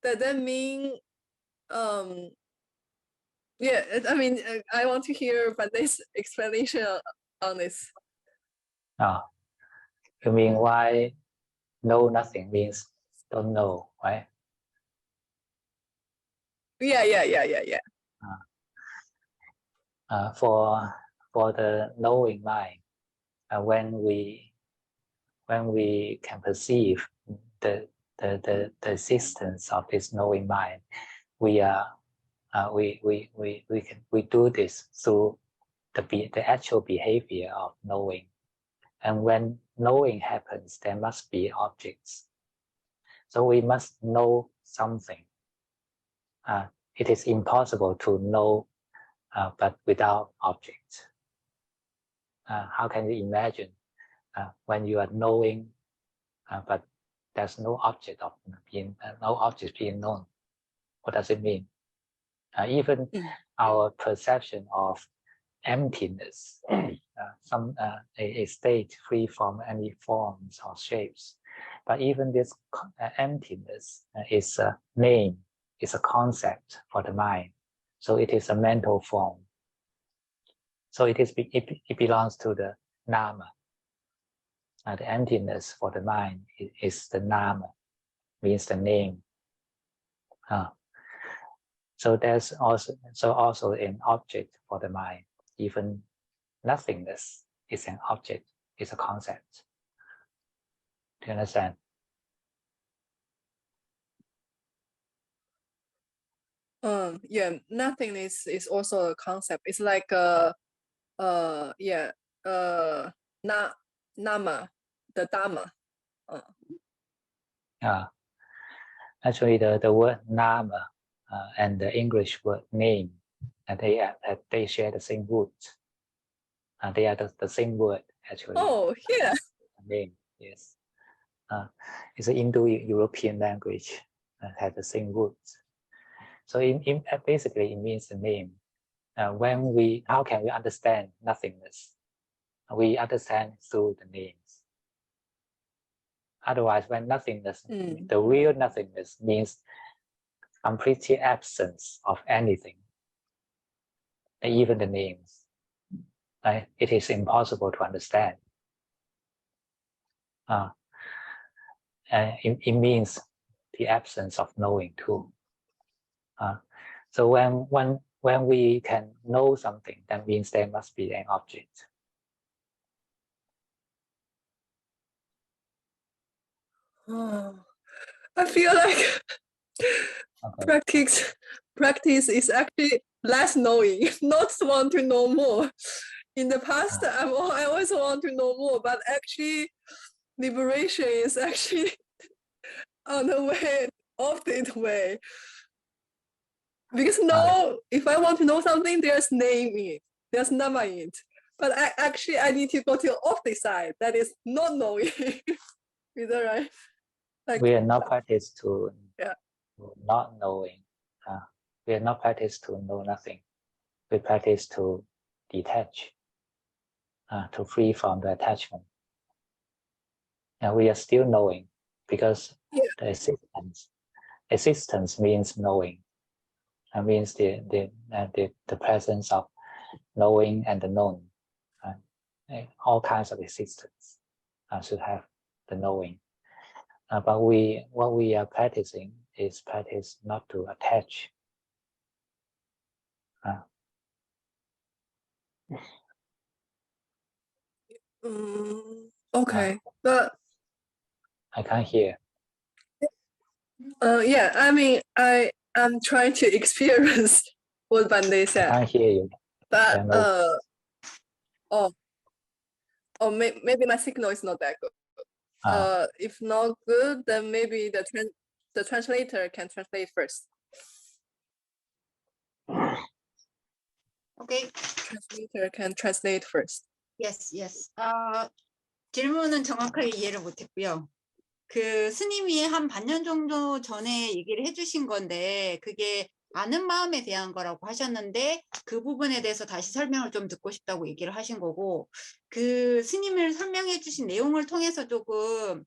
that mean yeah, I mean I want to hear Bande's explanation on this. You mean why know nothing means don't know, right? Yeah. For the knowing mind, when we can perceive the existence of this knowing mind, we do this through the actual behavior of knowing. And when knowing happens, there must be objects. So we must know something. It is impossible to know but without objects. How can you imagine when you are knowing but there's no object of being known? What does it mean? Even our perception of emptiness, a state free from any forms or shapes, but even this emptiness is a name, is a concept for the mind. So it is a mental form. So it belongs to the Nama. The emptiness for the mind is the Nama, means the name. So there's also an object for the mind. Even nothingness is an object, is a concept. Do you understand? Yeah, nothingness is also a concept. It's like Nama, the Dhamma. Actually, the word Nama and the English word name, and they share the same root. They are the same word actually. Oh, yeah. Name, yes. It's an Indo-European language and has the same roots. So basically, it means the name. How can we understand nothingness? We understand through the names. Otherwise, when nothingness, the real nothingness means complete absence of anything, even the names. It is impossible to understand. It means the absence of knowing too. So when we can know something, that means there must be an object. I feel like practice is actually less knowing, not want to know more. In the past, I always want to know more, but actually, liberation is actually on the way, opposite way. Because if I want to know something, there's name in it, there's number in it. But I need to go to the opposite side, that is not knowing. Is that right? Like, we are not practiced to not knowing. We are not practiced to know nothing. We practice to detach, to free from the attachment. And we are still knowing because the existence means knowing. It means the presence of knowing and the known. All kinds of existence should have the knowing. But what we are practicing is practice not to attach. Okay, but I can't hear. Yeah, I mean, I'm trying to experience what Bande said. I can't hear you. But maybe my signal is not that good. If not good, then maybe the translator can translate first. Okay. Translator can translate first. Yes, yes. 질문은 정확하게 이해를 못했고요. 그 스님이 한 반년 정도 전에 얘기를 해주신 건데 그게 아는 마음에 대한 거라고 하셨는데 그 부분에 대해서 다시 설명을 좀 듣고 싶다고 얘기를 하신 거고 그 스님을 설명해 주신 내용을 통해서 조금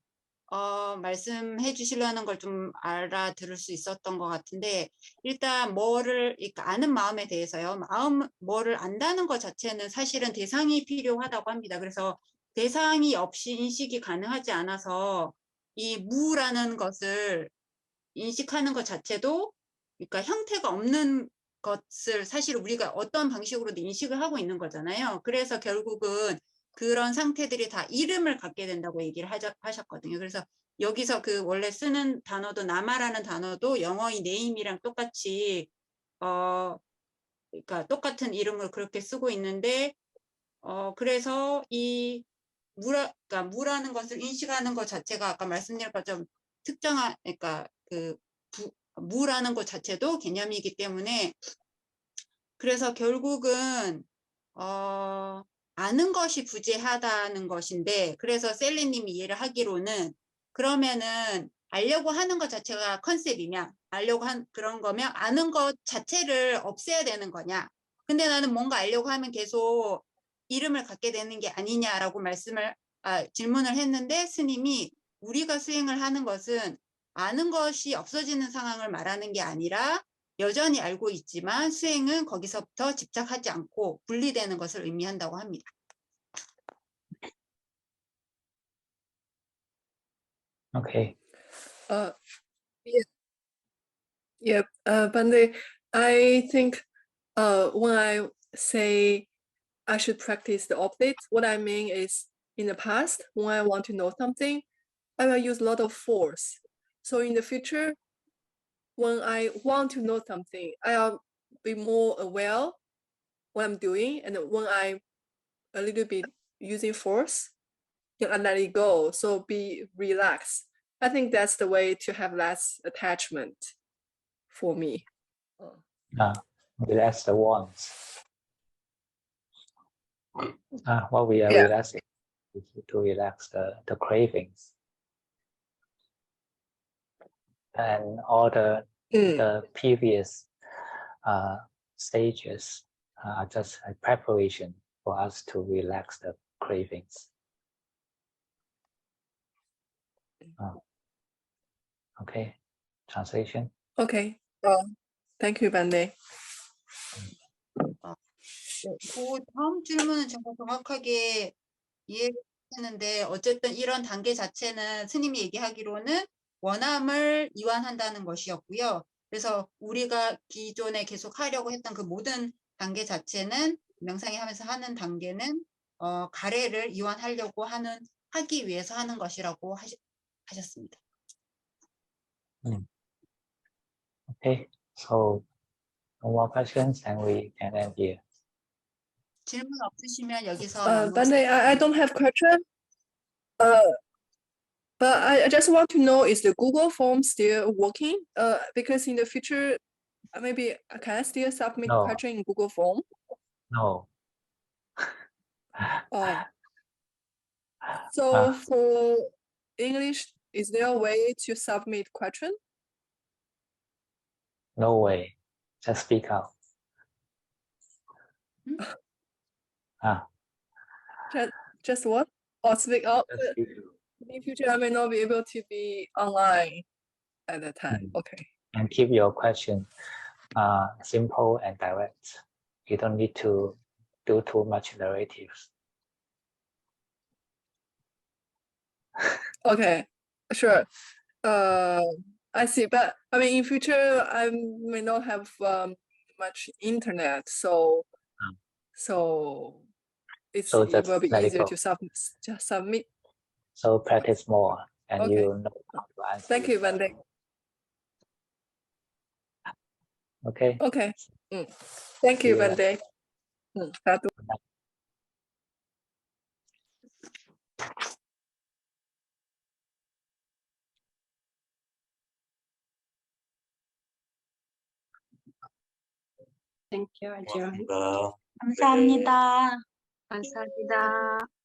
말씀해 주시려는 걸 좀 알아들을 수 있었던 것 같은데 일단 그러니까 아는 마음에 대해서요. 뭐를 안다는 것 자체는 사실은 대상이 필요하다고 합니다. 그래서 대상이 없이 인식이 가능하지 않아서 이 무라는 것을 인식하는 것 자체도 그러니까 형태가 없는 것을 사실 우리가 어떤 방식으로도 인식을 하고 있는 거잖아요. 그래서 결국은 그런 상태들이 다 이름을 갖게 된다고 얘기를 하셨거든요. 그래서 여기서 그 원래 쓰는 단어도 나마라는 단어도 영어의 name이랑 똑같이 그러니까 똑같은 이름을 그렇게 쓰고 있는데 그래서 이 그러니까 무라는 것을 인식하는 것 자체가 아까 말씀드린 것처럼 특정한 그러니까 그 무라는 것 자체도 개념이기 때문에 그래서 결국은 아는 것이 부재하다는 것인데 그래서 셀리님이 이해를 하기로는 그러면은 알려고 하는 것 자체가 컨셉이면 알려고 한 그런 거면 아는 것 자체를 없애야 되는 거냐 근데 나는 뭔가 알려고 하면 계속 이름을 갖게 되는 게 아니냐라고 질문을 했는데 스님이 우리가 수행을 하는 것은 아는 것이 없어지는 상황을 말하는 게 아니라 여전히 알고 있지만 수행은 거기서부터 집착하지 않고 분리되는 것을 의미한다고 합니다. Okay. Yeah. Bande, I think when I say I should practice the opposite, what I mean is in the past, when I want to know something, I will use a lot of force. So in the future, when I want to know something, I'll be more aware what I'm doing. And when I'm a little bit using force, and let it go. So be relaxed. I think that's the way to have less attachment for me. Relax the wants. What we are Yeah. relaxing is to relax the cravings. And all the previous stages are just a preparation for us to relax the cravings. Okay, translation. Okay. Thank you, Bande. 그 다음 질문은 제가 정확하게 이해했는데 어쨌든 이런 단계 자체는 스님이 얘기하기로는 원함을 이완한다는 것이었고요. 그래서 우리가 기존에 계속 하려고 했던 그 모든 단계 자체는 명상에 하면서 하는 단계는 가래를 이완하려고 하기 위해서 하는 것이라고 하셨습니다. Okay, so no more questions and we can end here. 질문 없으시면 여기서 Bande, I don't have question. But I just want to know, is the Google form still working? Because in the future, maybe can I still submit No. question in Google form? No. So for English, is there a way to submit question? No way. Just speak out. Just what? Or speak out? Just speak out. In future, I may not be able to be online at that time. Okay. And keep your question simple and direct. You don't need to do too much narratives. Okay, sure. I see, but I mean, in future, I may not have much internet, so it just will be let it easier go. to submit. So practice more, and Okay. you will know how to answer. Thank you, Bande. Okay. Okay. Thank you, Bande. Satu. Thank you, Ajahn. 감사합니다. 감사합니다.